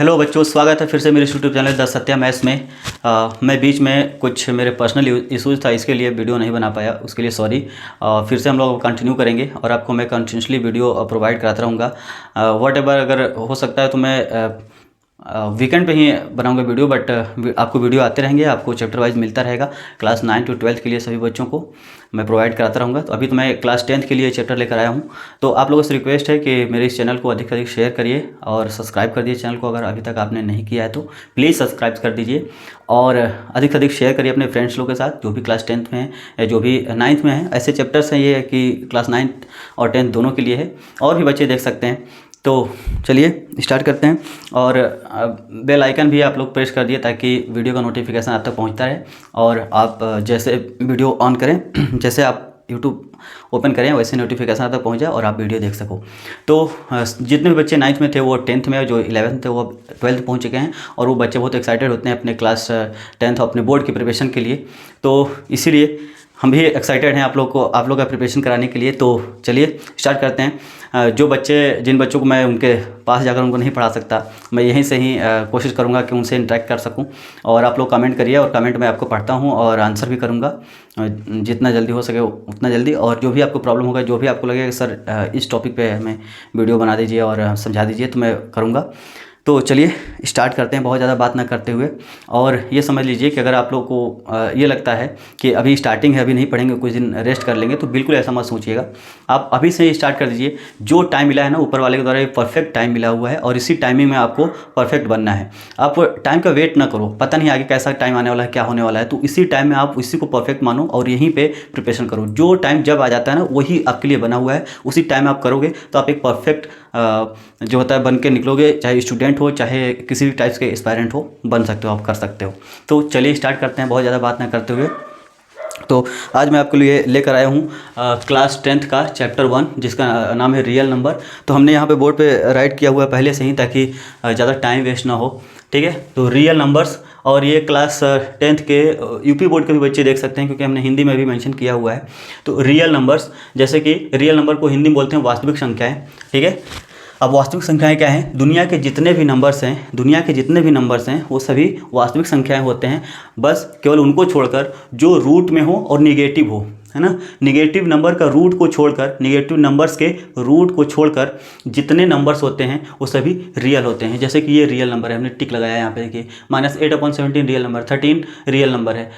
Hello बच्चों, स्वागत है फिर से मेरे YouTube channel the Satya maths में। मैं बीच में कुछ मेरे पर्सनल इश्यूज़ था, इसके लिए वीडियो नहीं बना पाया, उसके लिए सॉरी। फिर से हम लोग कंटिन्यू करेंगे और आपको मैं कंटिन्यूसली वीडियो प्रोवाइड कराता रहूँगा। वट एवर अगर हो सकता है तो मैं वीकेंड पे ही बनाऊंगा वीडियो, बट आपको वीडियो आते रहेंगे, आपको चैप्टर वाइज मिलता रहेगा। क्लास 9 to 12 के लिए सभी बच्चों को मैं प्रोवाइड कराता रहूँगा। तो अभी तो मैं क्लास 10 के लिए चैप्टर लेकर आया हूँ। तो आप लोगों से रिक्वेस्ट है कि मेरे इस चैनल को अधिक से अधिक शेयर करिए और सब्सक्राइब कर दीजिए चैनल को। अगर अभी तक आपने नहीं किया है तो प्लीज़ सब्सक्राइब कर दीजिए और अधिक से अधिक शेयर करिए अपने फ्रेंड्स लोग के साथ, जो भी क्लास 10th में है या जो भी 9th में है। ऐसे चैप्टर्स हैं ये है कि क्लास 9th और 10th दोनों के लिए है, और भी बच्चे देख सकते हैं। तो चलिए स्टार्ट करते हैं। और बेल आइकन भी आप लोग प्रेस कर दिए ताकि वीडियो का नोटिफिकेशन आप तक पहुंचता रहे, और आप जैसे वीडियो ऑन करें, जैसे आप यूट्यूब ओपन करें वैसे नोटिफिकेशन आप तक पहुंच जाए और आप वीडियो देख सको। तो जितने भी बच्चे 9th में थे वो 10th में, जो 11th थे वो 12th पहुंच चुके हैं, और वो बच्चे बहुत एक्साइटेड होते हैं अपने क्लास 10th अपने बोर्ड की प्रिपरेशन के लिए। तो इसीलिए हम भी एक्साइटेड हैं आप लोग का प्रिपरेशन कराने के लिए। तो चलिए स्टार्ट करते हैं। जिन बच्चों को मैं उनके पास जाकर उनको नहीं पढ़ा सकता, मैं यहीं से ही कोशिश करूंगा कि उनसे इंटरेक्ट कर सकूं। और आप लोग कमेंट करिए, और कमेंट में आपको पढ़ता हूं और आंसर भी करूंगा जितना जल्दी हो सके उतना जल्दी। और जो भी आपको प्रॉब्लम होगा, जो भी आपको लगेगा कि सर इस टॉपिक पे हमें वीडियो बना दीजिए और समझा दीजिए, तो मैं करूँगा। तो चलिए स्टार्ट करते हैं बहुत ज़्यादा बात ना करते हुए। और ये समझ लीजिए कि अगर आप लोग को ये लगता है कि अभी स्टार्टिंग है, अभी नहीं पढ़ेंगे, कुछ दिन रेस्ट कर लेंगे, तो बिल्कुल ऐसा मत सोचिएगा। आप अभी से ही स्टार्ट कर दीजिए। जो टाइम मिला है ना ऊपर वाले के द्वारा, ये परफेक्ट टाइम मिला हुआ है, और इसी टाइमिंग में आपको परफेक्ट बनना है। आप टाइम का वेट ना करो, पता नहीं आगे कैसा टाइम आने वाला है, क्या होने वाला है। तो इसी टाइम में आप इसी को परफेक्ट मानो और यहीं पर प्रिपरेशन करो। जो टाइम जब आ जाता है ना वही आपके लिए बना हुआ है, उसी टाइम आप करोगे तो आप एक परफेक्ट जो होता है बन के निकलोगे। चाहे स्टूडेंट हो, चाहे किसी भी टाइप्स के एस्पायरेंट हो, बन सकते हो, आप कर सकते हो। तो चलिए स्टार्ट करते हैं बहुत ज़्यादा बात ना करते हुए। तो आज मैं आपके लिए लेकर आया हूँ क्लास 10th का चैप्टर 1, जिसका नाम है रियल नंबर। तो हमने यहाँ पे बोर्ड पे राइट किया हुआ है पहले से ही, ताकि ज़्यादा टाइम वेस्ट ना हो, ठीक है। तो रियल नंबर्स, और ये क्लास 10th के यूपी बोर्ड के भी बच्चे देख सकते हैं, क्योंकि हमने हिंदी में भी मेंशन किया हुआ है। तो रियल नंबर्स, जैसे कि रियल नंबर को हिंदी में बोलते हैं वास्तविक संख्याएं, ठीक है। अब वास्तविक संख्याएं क्या हैं? दुनिया के जितने भी नंबर्स हैं वो सभी वास्तविक संख्याएं होते हैं, बस केवल उनको छोड़कर जो रूट में हो और निगेटिव हो, है ना। निगेटिव नंबर का रूट को छोड़कर, निगेटिव नंबर्स के रूट को छोड़कर जितने नंबर्स होते हैं वो सभी रियल होते हैं। जैसे कि ये रियल नंबर है, हमने टिक लगाया यहाँ पे, देखिए। -8/17 रियल नंबर, 13 रियल नंबर है,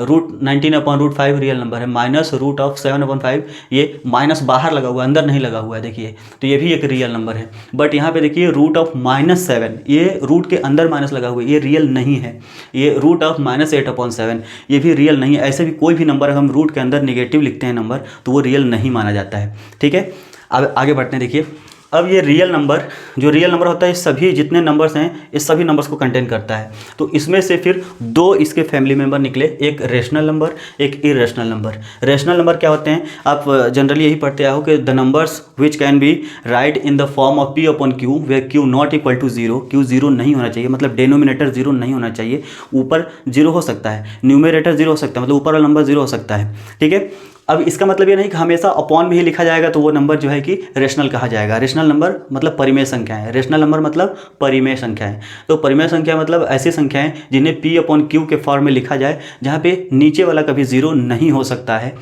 √19/√5 रियल नंबर है, -√7/5, ये माइनस बाहर लगा हुआ है, अंदर नहीं लगा हुआ है, देखिए। तो ये भी एक रियल नंबर है। बट यहाँ पे देखिए √7, ये रूट के अंदर माइनस लगा हुआ है, ये रियल नहीं है। ये √-8/7, ये भी रियल नहीं है। ऐसे भी कोई भी नंबर हम रूट के अंदर नेगेटिव लिखते हैं नंबर, तो वो रियल नहीं माना जाता है, ठीक है। अब आगे बढ़ते हैं। देखिए अब ये रियल नंबर, जो रियल नंबर होता है, सभी जितने नंबर्स हैं इस सभी नंबर्स को कंटेन करता है। तो इसमें से फिर दो इसके फैमिली मेंबर निकले, एक रेशनल नंबर, एक इरेशनल नंबर। रेशनल नंबर क्या होते हैं? आप जनरली यही पढ़ते आओ कि the numbers which can be write in the form of P/Q, where Q not equal to 0। Q 0 नहीं होना चाहिए, मतलब डेनोमिनेटर 0 नहीं होना चाहिए। ऊपर 0 हो सकता है, न्यूमरेटर 0 हो सकता है, मतलब ऊपर वाला नंबर 0 हो सकता है, ठीक है। अब इसका मतलब ये नहीं कि हमेशा अपॉन में ही लिखा जाएगा तो वो नंबर जो है कि रेशनल कहा जाएगा। रेशनल नंबर मतलब परिमेय संख्या है, रेशनल नंबर मतलब परिमेय संख्या है। तो परिमेय संख्या मतलब ऐसी संख्याएं जिन्हें P/Q के फॉर्म में लिखा जाए, जहाँ पे नीचे वाला कभी 0 नहीं हो सकता है,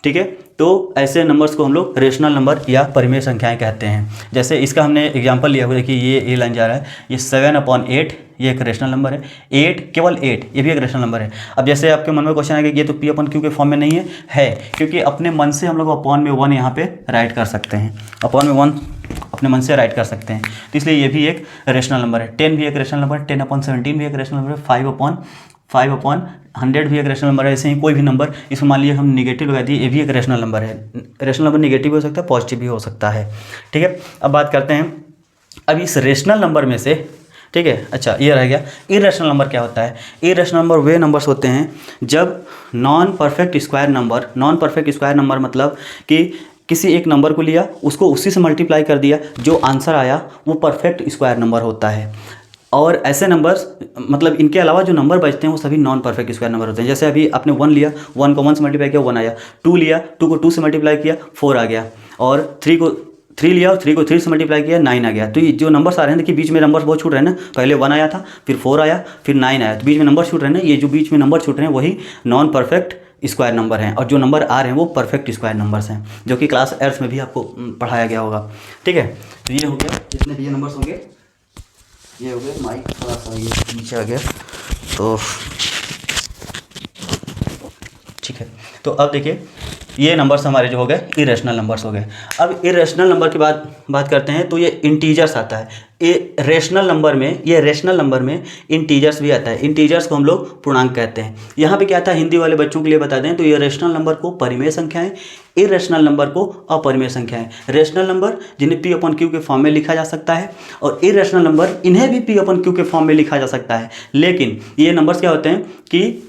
ठीक है। तो ऐसे नंबर्स को हम लोग रेशनल नंबर या परिमेय संख्याएं कहते हैं। जैसे इसका हमने एग्जांपल लिया हुआ, देखिए ये लाइन जा रहा है, ये 7/8, ये एक रेशनल नंबर है। 8, केवल 8, ये भी एक रेशनल नंबर है। अब जैसे आपके मन में क्वेश्चन है कि ये तो P/Q के फॉर्म में नहीं है, क्योंकि अपने मन से हम लोग अपॉन में 1 यहाँ पे राइट कर सकते हैं, अपॉन में 1 अपने मन से राइट कर सकते हैं। तो इसलिए ये भी एक रेशनल नंबर है। 10 भी एक रेशनल नंबर है, 10/17 भी एक रेशनल नंबर है, 5/100 भी एक रेशनल नंबर है। ऐसे ही कोई भी नंबर, इसमें मान लीजिए हम निगेटिव लगा दिए, ये भी एक रेशनल नंबर है। रेशनल नंबर निगेटिव भी हो सकता है, पॉजिटिव भी हो सकता है, ठीक है। अब बात करते हैं अब इस रेशनल नंबर में से, ठीक है। अच्छा, ये रह गया। इरेशनल नंबर क्या होता है? इरेशनल नंबर वे नंबर्स होते हैं जब नॉन परफेक्ट स्क्वायर नंबर मतलब कि किसी एक नंबर को लिया, उसको उसी से मल्टीप्लाई कर दिया, जो आंसर आया वो परफेक्ट स्क्वायर नंबर होता है। और ऐसे नंबर्स, मतलब इनके अलावा जो नंबर बचते हैं वो सभी नॉन परफेक्ट स्क्वायर नंबर होते हैं। जैसे अभी आपने 1 लिया, 1 को 1 से मल्टीप्लाई किया, 1 आया। 2 लिया, 2 को 2 से मल्टीप्लाई किया, 4 आ गया। और 3 को 3 लिया और 3 को 3 से मल्टीप्लाई किया 9 आ गया। तो ये जो नंबर्स आ रहे हैं देखिए बीच में नंबर्स बहुत छूट रहे हैं ना, पहले 1 आया था, फिर 4 आया, फिर 9 आया, तो बीच में नंबर छूट रहे हैं ना, ये जो बीच में नंबर छूट रहे हैं वही नॉन परफेक्ट स्क्वायर नंबर हैं, और जो नंबर आ रहे हैं वो परफेक्ट स्क्वायर नंबर्स हैं, जो कि क्लास एट्थ में भी आपको पढ़ाया गया होगा। ठीक है, तो ये हो गया जितने भी ये नंबर्स होंगे, ये हो गया। माइक थोड़ा सा ये नीचे आ गया तो ठीक है। तो अब देखिए ये नंबर्स हमारे जो हो गए इरेशनल नंबर्स हो गए। अब इरेशनल नंबर की बात करते हैं तो ये इंटीजर्स आता है। ये रेशनल नंबर में, ये रेशनल नंबर में इंटीजर्स भी आता है। इंटीजर्स को हम लोग पूर्णांक कहते हैं। यहाँ पे क्या था, हिंदी वाले बच्चों के लिए बता दें तो ये रेशनल नंबर को परिमेय संख्याएं, इरेशनल नंबर को अपरिमेय संख्याएं। रेशनल नंबर जिन्हें P/Q के फॉर्म में लिखा जा सकता है, और इरेशनल नंबर इन्हें भी P/Q के फॉर्म में लिखा जा सकता है। लेकिन ये नंबर्स क्या होते हैं कि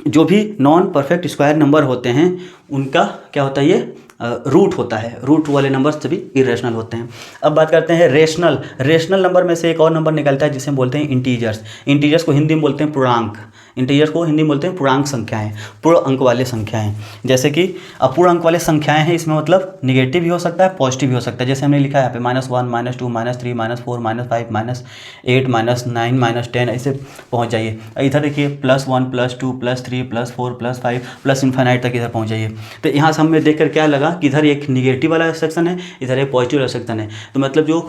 जो भी नॉन परफेक्ट स्क्वायर नंबर होते हैं उनका क्या होता है, ये रूट होता है। रूट वाले नंबर्स सभी इरेशनल होते हैं। अब बात करते हैं रेशनल। रेशनल नंबर में से एक और नंबर निकलता है जिसे हम बोलते हैं इंटीजर्स। इंटीजर्स को हिंदी में बोलते हैं पूर्णांक। इंटीजर्स को हिंदी में बोलते हैं पूर्णांक संख्याएं, पूर्ण अंक वाले संख्याएं। जैसे कि अपूर्ण अंक वाले संख्याएं हैं, इसमें मतलब निगेटिव भी हो सकता है, पॉजिटिव भी हो सकता है। जैसे हमने लिखा है यहाँ पे -1, -2, -3, -4, -5, -8, -9, -10 ऐसे पहुँच जाइए। इधर देखिए +1, +2, +3, +4, +5 प्लस इन्फाइनाइट तक इधर पहुँच जाइए। तो यहाँ से हमें देख कर क्या लगा कि इधर एक निगेटिव वाला सेक्शन है, इधर एक पॉजिटिव वाला सेक्शन है। तो मतलब जो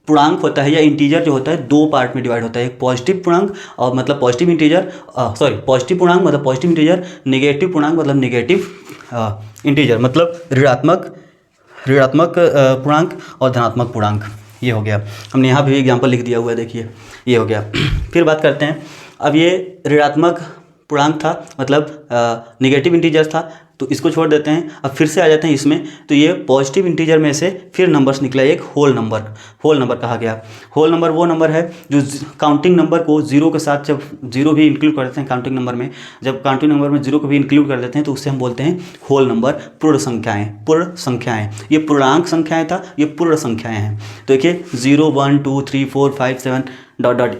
पूर्णांक होता है या इंटीजर जो होता है दो पार्ट में डिवाइड होता है। एक पॉजिटिव पूर्णांक और मतलब पॉजिटिव इंटीजर, पॉजिटिव पूर्णांक मतलब पॉजिटिव इंटीजर, नेगेटिव पूर्णांक मतलब नेगेटिव इंटीजर, मतलब ऋणात्मक पूर्णांक और धनात्मक पूर्णांक। ये हो गया, हमने यहाँ भी एग्जाम्पल लिख दिया हुआ है, देखिए ये हो गया। फिर बात करते हैं, अब ये ऋणात्मक पूर्णांक था, मतलब नेगेटिव इंटीजर था, तो इसको छोड़ देते हैं। अब फिर से आ जाते हैं इसमें, तो ये पॉजिटिव इंटीजर में से फिर नंबर्स निकला एक होल नंबर। होल नंबर कहा गया। होल नंबर वो नंबर है जो काउंटिंग नंबर को जीरो के साथ, जब जीरो भी इंक्लूड कर देते हैं काउंटिंग नंबर में, जब काउंटिंग नंबर में जीरो को भी इंक्लूड कर देते हैं तो उससे हम बोलते हैं होल नंबर, पूर्ण संख्याएँ। पूर्ण संख्याएँ, ये पूर्णांक संख्याएँ था, ये पूर्ण संख्याएँ हैं। तो देखिए 0, 1, 2, 3, 4, 5, 7 ...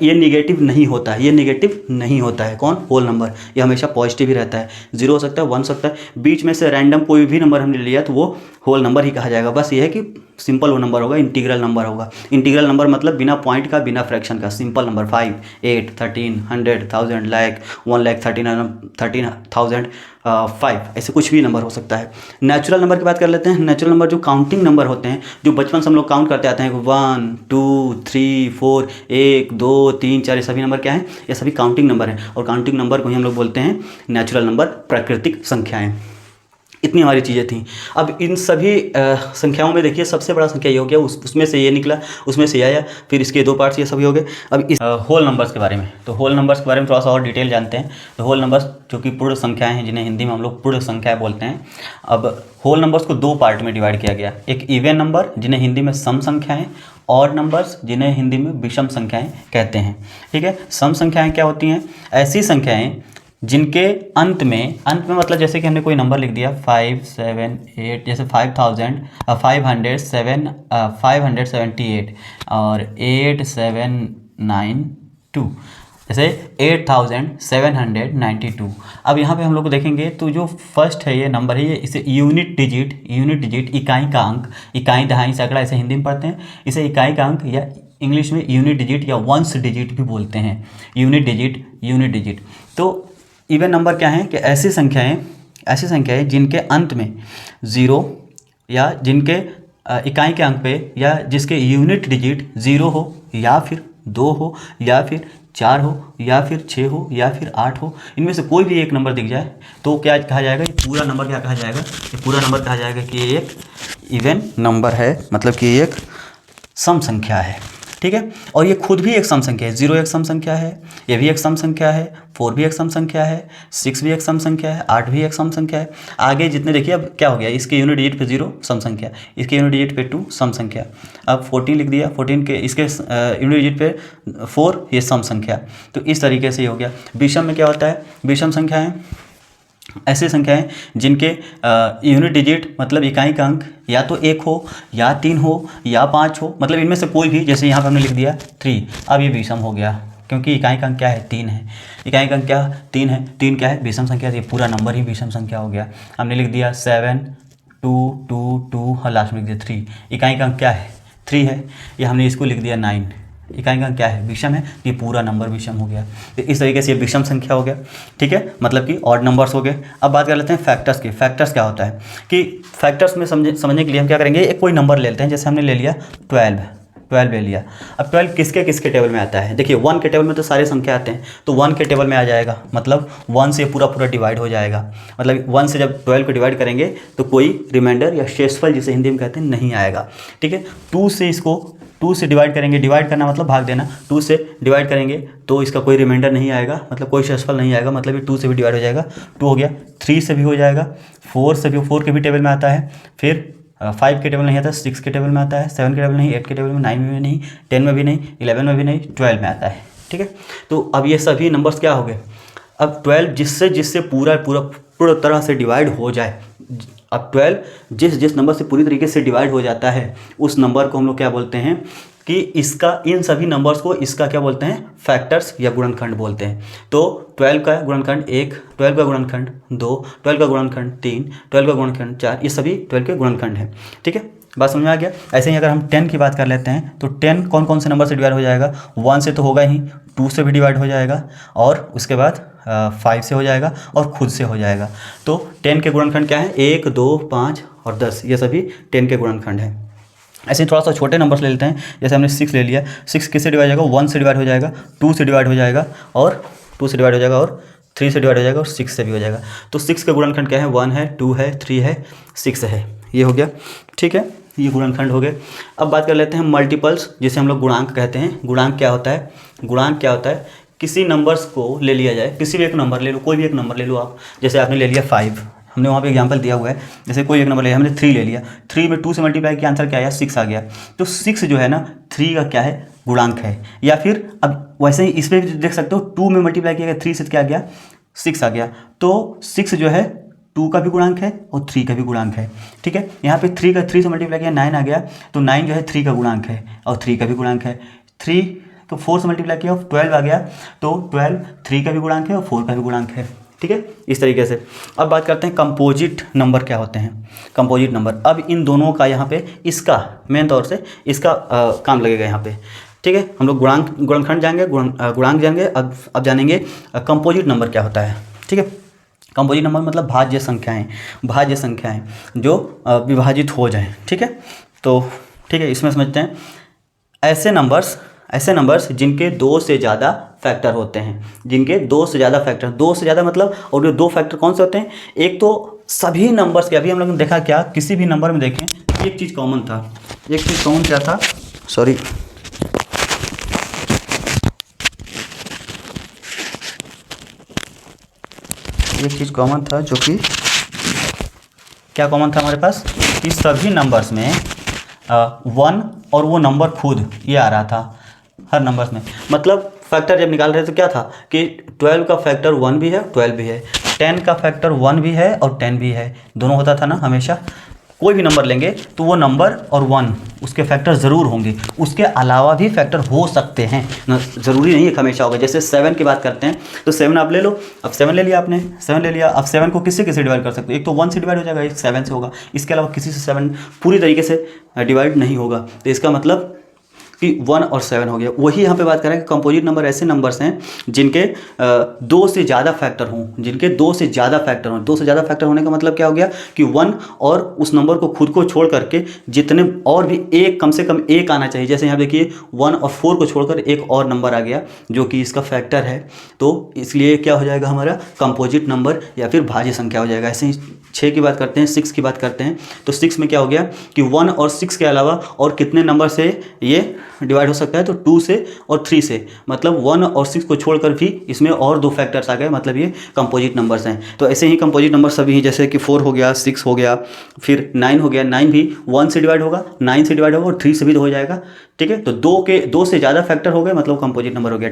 ये नेगेटिव नहीं होता है, ये नेगेटिव नहीं होता है। कौन? Whole number. ये हमेशा पॉजिटिव ही रहता है। 0 हो सकता है, 1 हो सकता है, बीच में से रैंडम कोई भी नंबर हमने लिया तो वो होल नंबर ही कहा जाएगा। बस ये है कि सिंपल वो नंबर होगा, इंटीग्रल नंबर होगा। इंटीग्रल नंबर मतलब बिना पॉइंट का, बिना फ्रैक्शन का, सिंपल नंबर। 5, 8, 13, 100, 1000, लाख, 1,13,000, 5 ऐसे कुछ भी नंबर हो सकता है। नेचुरल नंबर की बात कर लेते हैं। नेचुरल नंबर जो काउंटिंग नंबर होते हैं, जो बचपन से हम लोग काउंट करते आते हैं, 1, 2, 3, 4, 1, 2, 3, 4, ये सभी नंबर क्या हैं? ये सभी काउंटिंग नंबर हैं, और काउंटिंग नंबर को ही हम लोग बोलते हैं नेचुरल नंबर, प्राकृतिक संख्याएँ। इतनी हमारी चीज़ें थी। अब इन सभी संख्याओं में देखिए सबसे बड़ा संख्या ये हो गया, उसमें से ये निकला, उसमें से ये आया, फिर इसके दो पार्ट्स ये सभी हो गए। अब इस होल नंबर्स के बारे में, तो होल नंबर्स के बारे में थोड़ा सा और डिटेल जानते हैं। तो होल नंबर्स जो कि पूर्ण संख्याएं हैं, जिन्हें हिंदी में हम लोग पूर्ण संख्या बोलते हैं। अब होल नंबर्स को दो पार्ट में डिवाइड किया गया। एक इवन नंबर जिन्हें हिंदी में सम संख्याएँ, और नंबर्स जिन्हें हिंदी में विषम संख्याएँ कहते हैं। ठीक है, सम संख्याएँ क्या होती हैं? ऐसी संख्याएँ जिनके अंत में मतलब जैसे कि हमने कोई नंबर लिख दिया 5, 7, 8, जैसे 578 और 8792, जैसे 8792। अब यहाँ पे हम लोग देखेंगे तो जो फर्स्ट है ये नंबर है, ये इसे यूनिट डिजिट, इकाई का अंक, इकाई, दहाई, सैकड़ा ऐसे हिंदी में पढ़ते हैं। इसे इकाई का अंक या इंग्लिश में यूनिट डिजिट या वंस डिजिट भी बोलते हैं। Unit digit. तो इवन नंबर क्या है कि ऐसी संख्याएं जिनके अंत में 0 या जिनके इकाई के अंक पे या जिसके यूनिट डिजिट 0 हो या फिर 2 हो या फिर 4 हो या फिर 6 हो या फिर 8 हो, इनमें से कोई भी एक नंबर दिख जाए तो क्या कहा जाएगा? ये पूरा नंबर क्या कहा जाएगा? ये पूरा नंबर कहा जाएगा कि ये एक इवन नंबर है, मतलब कि ये एक सम संख्या है। ठीक है, और ये खुद भी एक सम संख्या है। 0 एक सम संख्या है, ये भी एक सम संख्या है, 4 भी एक सम संख्या है, 6 भी एक सम संख्या है, 8 भी एक सम संख्या है। आगे जितने देखिए, अब क्या हो गया, इसके यूनिट डिजिट पे 0 सम संख्या, इसके यूनिट डिजिट पे 2 सम संख्या। अब 14 लिख दिया, 14 के इसके यूनिट डिजिट पे 4, ये सम संख्या। तो इस तरीके से ये हो गया। विषम में क्या होता है? विषम संख्याएँ ऐसी संख्याएं जिनके यूनिट डिजिट मतलब इकाई का अंक या तो 1 हो या 3 हो या 5 हो, मतलब इनमें से कोई भी। जैसे यहाँ पर हमने लिख दिया 3, अब ये विषम हो गया क्योंकि इकाई का अंक क्या है? 3 है। इकाई का अंक क्या? 3 है। 3 क्या है? विषम संख्या। ये पूरा नंबर ही विषम संख्या हो गया। हमने लिख दिया 7, 2 2 2 और लास्ट में लिख दिया 3। इकाई का अंक क्या है? 3 है। ये हमने इसको लिख दिया 9। इकाई का अंक क्या है? विषम है। ये पूरा नंबर विषम हो गया। तो इस तरीके से ये विषम संख्या हो गया, ठीक है, मतलब कि ऑड नंबर्स हो गए। अब बात कर लेते हैं फैक्टर्स की। फैक्टर्स क्या होता है कि फैक्टर्स में समझने के लिए हम क्या करेंगे, एक कोई नंबर ले लेते हैं। जैसे हमने ले लिया 12 ले लिया। अब 12 किसके किसके टेबल में आता है? देखिए 1 के टेबल में तो सारे संख्या आते हैं, तो 1 के टेबल में आ जाएगा, मतलब 1 से पूरा डिवाइड हो जाएगा। मतलब 1 से जब 12 को डिवाइड करेंगे तो कोई रिमाइंडर या शेषफल जिसे हिंदी में कहते हैं नहीं आएगा, ठीक है। 2 से डिवाइड करेंगे, डिवाइड करना मतलब भाग देना, 2 से डिवाइड करेंगे तो इसका कोई रिमाइंडर नहीं आएगा, मतलब कोई शेषफल नहीं आएगा, मतलब ये 2 से भी डिवाइड हो जाएगा, 2 हो गया। 3 से भी हो जाएगा, 4 के भी टेबल में आता है, फिर 5 के टेबल नहीं आता, 6 के टेबल में आता है, 7 के टेबल नहीं, 8 के टेबल में, 9 में भी नहीं, 10 में भी नहीं, 11 में भी नहीं, 12 में आता है, ठीक है। तो अब ये सभी नंबर्स क्या हो गए? अब 12 जिससे पूरा तरह से डिवाइड हो जाए। अब 12 जिस नंबर से पूरी तरीके से डिवाइड हो जाता है उस नंबर को हम लोग क्या बोलते हैं कि इसका, इन सभी नंबर्स को इसका क्या बोलते हैं? फैक्टर्स या गुणनखंड बोलते हैं। तो 12 का गुणनखंड 1, 12 का गुणनखंड 2, 12 का गुणनखंड 3, 12 का गुणनखंड 4, ये सभी 12 के गुणनखंड हैं, ठीक है। बात समझ में आ गया? ऐसे ही अगर हम 10 की बात कर लेते हैं तो 10 कौन कौन से नंबर से डिवाइड हो जाएगा? 1 से तो होगा ही, 2 से भी डिवाइड हो जाएगा, और उसके बाद 5 से हो जाएगा, और खुद से हो जाएगा। तो 10 के गुणनखंड क्या है? 1, 2, 5 और 10, ये सभी 10 के गुणनखंड हैं। ऐसे ही थोड़ा सा छोटे नंबर्स ले लेते हैं। जैसे हमने 6 ले लिया, 6 किससे डिवाइड हो जाएगा? 1 से डिवाइड हो जाएगा, 2 से डिवाइड हो जाएगा, और 2 से डिवाइड हो जाएगा, और 3 से डिवाइड हो जाएगा, और 6 से भी हो जाएगा। तो 6 का गुणनखंड क्या है? 1 है, 2 है, 3 है, 6 है, ये हो गया, ठीक है। ये गुणनखंड हो गए। अब बात कर लेते हैं मल्टीपल्स, जिसे हम लोग गुणांक कहते हैं। गुणांक क्या होता है? गुणांक क्या होता है? किसी नंबर्स को ले लिया जाए, किसी भी एक नंबर ले लो, कोई भी एक नंबर ले लो आप। जैसे आपने ले लिया 5, हमने वहाँ पे एग्जांपल दिया हुआ है। जैसे कोई एक नंबर लिया, हमने 3 ले लिया, 3 में 2 से मल्टीप्लाई किया, आंसर क्या आया? 6 आ गया। तो 6 जो है ना, 3 का क्या है? गुणांक है। या फिर अब वैसे ही इसमें भी देख सकते हो, 2 में मल्टीप्लाई किया गया, 3 से क्या आ गया? 6 आ गया। तो 6 जो है 2 का भी गुणांक है और 3 का भी गुणांक है, ठीक है। यहाँ पे 3 से मल्टीप्लाई किया 9 आ गया, तो 9 जो है 3 का गुणांक है और 3 का भी गुणांक है। 3 तो 4 से मल्टीप्लाई किया 12 आ गया, तो 12 3 का भी गुणांक है और 4 का भी गुणांक है, ठीक है, इस तरीके से। अब बात करते हैं कंपोजिट नंबर क्या होते हैं। कंपोजिट नंबर, अब इन दोनों का यहाँ पे इसका मेन तौर से इसका काम लगेगा यहाँ पे, ठीक है। हम लोग गुणनखंड जाएंगे, गुणांक जाएंगे, अब जानेंगे कंपोजिट नंबर क्या होता है, ठीक है। कंपोजिट नंबर मतलब भाज्य संख्याएं जो विभाजित हो जाएं, ठीक है। तो ठीक है, इसमें समझते हैं ऐसे नंबर्स जिनके 2 से ज़्यादा फैक्टर होते हैं, जिनके 2 से ज़्यादा फैक्टर, 2 से ज़्यादा मतलब, और ये 2 फैक्टर कौन से होते हैं? एक तो सभी नंबर्स के, अभी हम लोग ने देखा क्या, किसी भी नंबर में देखें एक चीज़ कॉमन था। एक चीज़ कॉमन क्या था? सॉरी, एक चीज़ कॉमन था, जो कि क्या कॉमन था हमारे पास? कि सभी नंबर्स में 1 और वो नंबर खुद ये आ रहा था हर नंबर्स में। मतलब फैक्टर जब निकाल रहे थे तो क्या था कि 12 का फैक्टर 1 भी है, 12 भी है, 10 का फैक्टर 1 भी है और 10 भी है, दोनों होता था ना हमेशा। कोई भी नंबर लेंगे तो वो नंबर और 1 उसके फैक्टर ज़रूर होंगे, उसके अलावा भी फैक्टर हो सकते हैं, ज़रूरी नहीं है हमेशा होगा। जैसे 7 की बात करते हैं तो 7 आप ले लो, अब 7 ले लिया आपने, 7 ले लिया, अब 7 को किससे किससे डिवाइड कर सकते हो? एक तो 1 से डिवाइड हो जाएगा, एक 7 से होगा, इसके अलावा किसी से 7 पूरी तरीके से डिवाइड नहीं होगा। तो इसका मतलब कि 1 और 7 हो गया। वही यहाँ पे बात करें कि कंपोजिट नंबर ऐसे नंबर्स हैं जिनके 2 से ज़्यादा फैक्टर हों, जिनके 2 से ज़्यादा फैक्टर हों। 2 से ज़्यादा फैक्टर होने का मतलब क्या हो गया कि 1 और उस नंबर को खुद को छोड़ करके जितने और भी एक, कम से कम एक आना चाहिए। जैसे यहाँ देखिए 1 और 4 को छोड़कर एक और नंबर आ गया जो कि इसका फैक्टर है, तो इसलिए क्या हो जाएगा हमारा? कंपोजिट नंबर या फिर भाज्य संख्या हो जाएगा। ऐसे ही 6 की बात करते हैं, 6 की बात करते हैं तो 6 में क्या हो गया कि 1 और 6 के अलावा और कितने नंबर से ये डिवाइड हो सकता है? तो 2 से और 3 से, मतलब 1 और 6 को छोड़कर भी इसमें और 2 फैक्टर्स आ गए, मतलब ये कंपोजिट नंबर्स हैं। तो ऐसे ही कंपोजिट नंबर सभी हैं, जैसे कि 4 हो गया, 6 हो गया, फिर 9 हो गया। 9 भी 1 से डिवाइड होगा, 9 से डिवाइड होगा और 3 से भी हो जाएगा, ठीक है। तो 2 से ज़्यादा फैक्टर हो गए, मतलब कंपोजिट नंबर हो गया।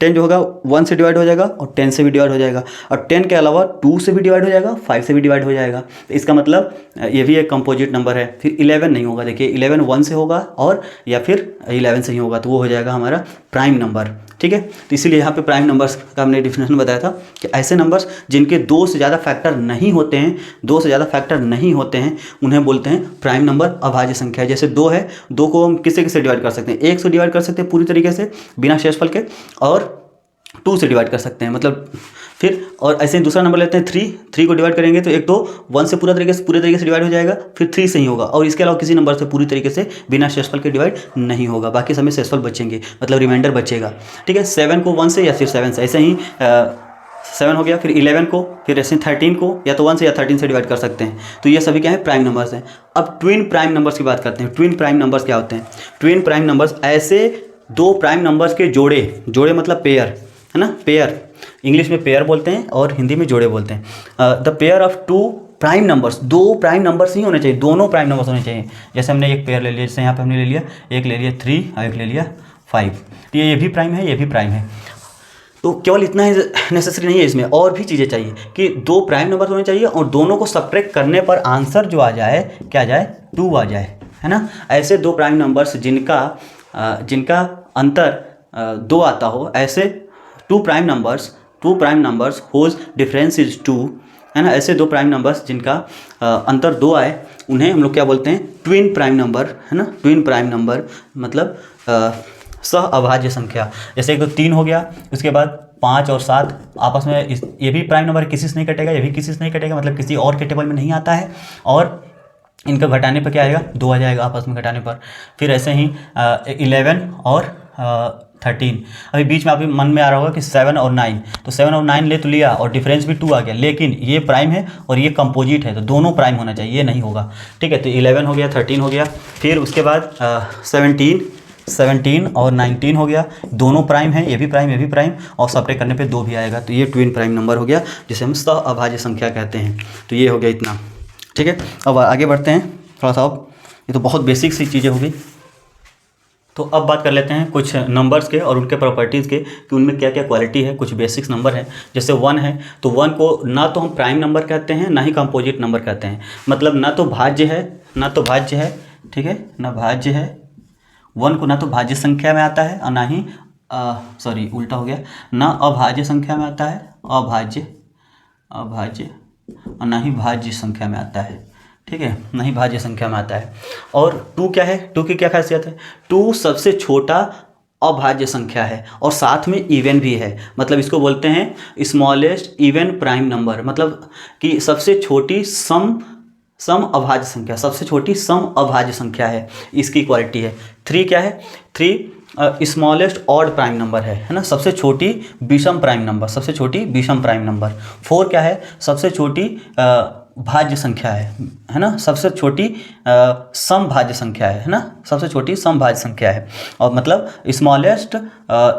10 जो होगा 1 से डिवाइड हो जाएगा और 10 से भी डिवाइड हो जाएगा, और 10 के अलावा 2 से भी डिवाइड हो जाएगा, 5 से भी डिवाइड हो जाएगा। तो इसका मतलब ये भी एक कंपोजिट नंबर है। फिर 11 नहीं होगा, देखिए 11 1 से होगा और या फिर 11 सही होगा, तो वो हो जाएगा हमारा प्राइम नंबर। ठीक है, तो इसीलिए यहाँ पे प्राइम नंबर्स का हमने डिफिनेशन बताया था कि ऐसे नंबर्स जिनके 2 से ज़्यादा फैक्टर नहीं होते हैं, 2 से ज़्यादा फैक्टर नहीं होते हैं, उन्हें बोलते हैं प्राइम नंबर, अभाज्य संख्या। जैसे 2 है, 2 को हम किससे किससे डिवाइड कर सकते हैं? 1 से डिवाइड कर सकते हैं पूरी तरीके से बिना शेषफल के, और 2 से डिवाइड कर सकते हैं, मतलब फिर और ऐसे ही दूसरा नंबर लेते हैं 3 को डिवाइड करेंगे तो एक तो 1 से पूरे तरीके से डिवाइड हो जाएगा, फिर 3 से ही होगा, और इसके अलावा किसी नंबर से पूरी तरीके से बिना शेषफल के डिवाइड नहीं होगा, बाकी समय शेषफल बचेंगे, मतलब रिमाइंडर बचेगा। ठीक है, 7 को 1 से या फिर 7 से, ऐसे ही 7 हो गया, फिर 11 को, फिर ऐसे 13 को या तो 1 से या 13 से डिवाइड कर सकते हैं। तो ये सभी क्या है? प्राइम नंबर्स हैं। अब ट्विन प्राइम नंबर्स की बात करते हैं। ट्विन प्राइम नंबर्स क्या होते हैं? ट्विन प्राइम नंबर्स ऐसे 2 प्राइम नंबर्स के जोड़े मतलब पेयर, है ना, पेयर, इंग्लिश में पेयर बोलते हैं और हिंदी में जोड़े बोलते हैं। The pair of 2 prime numbers, 2 prime numbers ही होने चाहिए, दोनों प्राइम नंबर्स होने चाहिए। जैसे हमने एक पेयर ले लिया, जैसे यहाँ पे हमने ले लिया, एक ले लिया 3 और एक ले लिया 5, तो ये भी प्राइम है, ये भी प्राइम है। तो केवल इतना ही नेसेसरी नहीं है, इसमें और भी चीज़ें चाहिए कि 2 प्राइम नंबर होने चाहिए और दोनों को सब्ट्रैक्ट करने पर आंसर जो आ जाए, क्या आ जाए? 2 आ जाए, है ना। ऐसे 2 प्राइम नंबर्स जिनका अंतर 2 आता हो, ऐसे 2 prime numbers whose difference is 2, है ना। ऐसे 2 प्राइम नंबर्स जिनका अंतर 2 आए, उन्हें हम लोग क्या बोलते हैं? ट्विन प्राइम नंबर, है ना। ट्विन प्राइम नंबर मतलब सह अभाज्य संख्या। जैसे एक तो 3 हो गया, उसके बाद 5 और 7 आपस में, ये भी प्राइम नंबर किसी से नहीं कटेगा, ये भी किसी से नहीं कटेगा, मतलब किसी और के टेबल में नहीं आता है, और इनका घटाने पर क्या आएगा? 2 आ जाएगा आपस में घटाने पर। फिर ऐसे ही 11 और 13, अभी बीच में आपके मन में आ रहा होगा कि 7 और 9, तो 7 और 9 ले तो लिया और डिफरेंस भी 2 आ गया, लेकिन ये प्राइम है और ये कंपोजिट है, तो दोनों प्राइम होना चाहिए, ये नहीं होगा। ठीक है, तो 11 हो गया, 13 हो गया, फिर उसके बाद 17 और 19 हो गया, दोनों प्राइम है, ये भी प्राइम, और सब्ट्रैक्ट करने पे 2 भी आएगा, तो ये ट्विन प्राइम नंबर हो गया, जिसे हम सह अभाज्य संख्या कहते हैं। तो ये हो गया इतना। ठीक है, अब आगे बढ़ते हैं थोड़ा सा। अब ये तो बहुत बेसिक सी चीज़ें हो गई, तो अब बात कर लेते हैं कुछ नंबर्स के और उनके प्रॉपर्टीज़ के, कि उनमें क्या क्या क्वालिटी है। कुछ बेसिक्स नंबर हैं, जैसे 1 है, तो 1 को ना तो हम प्राइम नंबर कहते हैं, ना ही कंपोजिट नंबर कहते हैं, मतलब ना तो भाज्य है, ठीक है, ना भाज्य है। 1 को ना तो भाज्य संख्या में आता है और ना ही उल्टा हो गया, ना अभाज्य संख्या में आता है, अभाज्य, और ना ही भाज्य संख्या में आता है। ठीक है, नहीं भाज्य संख्या में आता है। और 2 क्या है? 2 की क्या खासियत है? 2 सबसे छोटा अभाज्य संख्या है और साथ में इवन भी है, मतलब इसको बोलते हैं स्मॉलेस्ट इवन प्राइम नंबर, मतलब कि सबसे छोटी सम अभाज्य संख्या, सबसे छोटी सम अभाज्य संख्या है, इसकी क्वालिटी है। 3 क्या है? 3 स्मॉलेस्ट ऑड प्राइम नंबर है ना, सबसे छोटी विषम प्राइम नंबर। 4 क्या है? सबसे छोटी भाज्य संख्या है ना, सबसे छोटी समभाज्य संख्या है ना, सबसे छोटी समभाज्य संख्या है, और मतलब स्मॉलेस्ट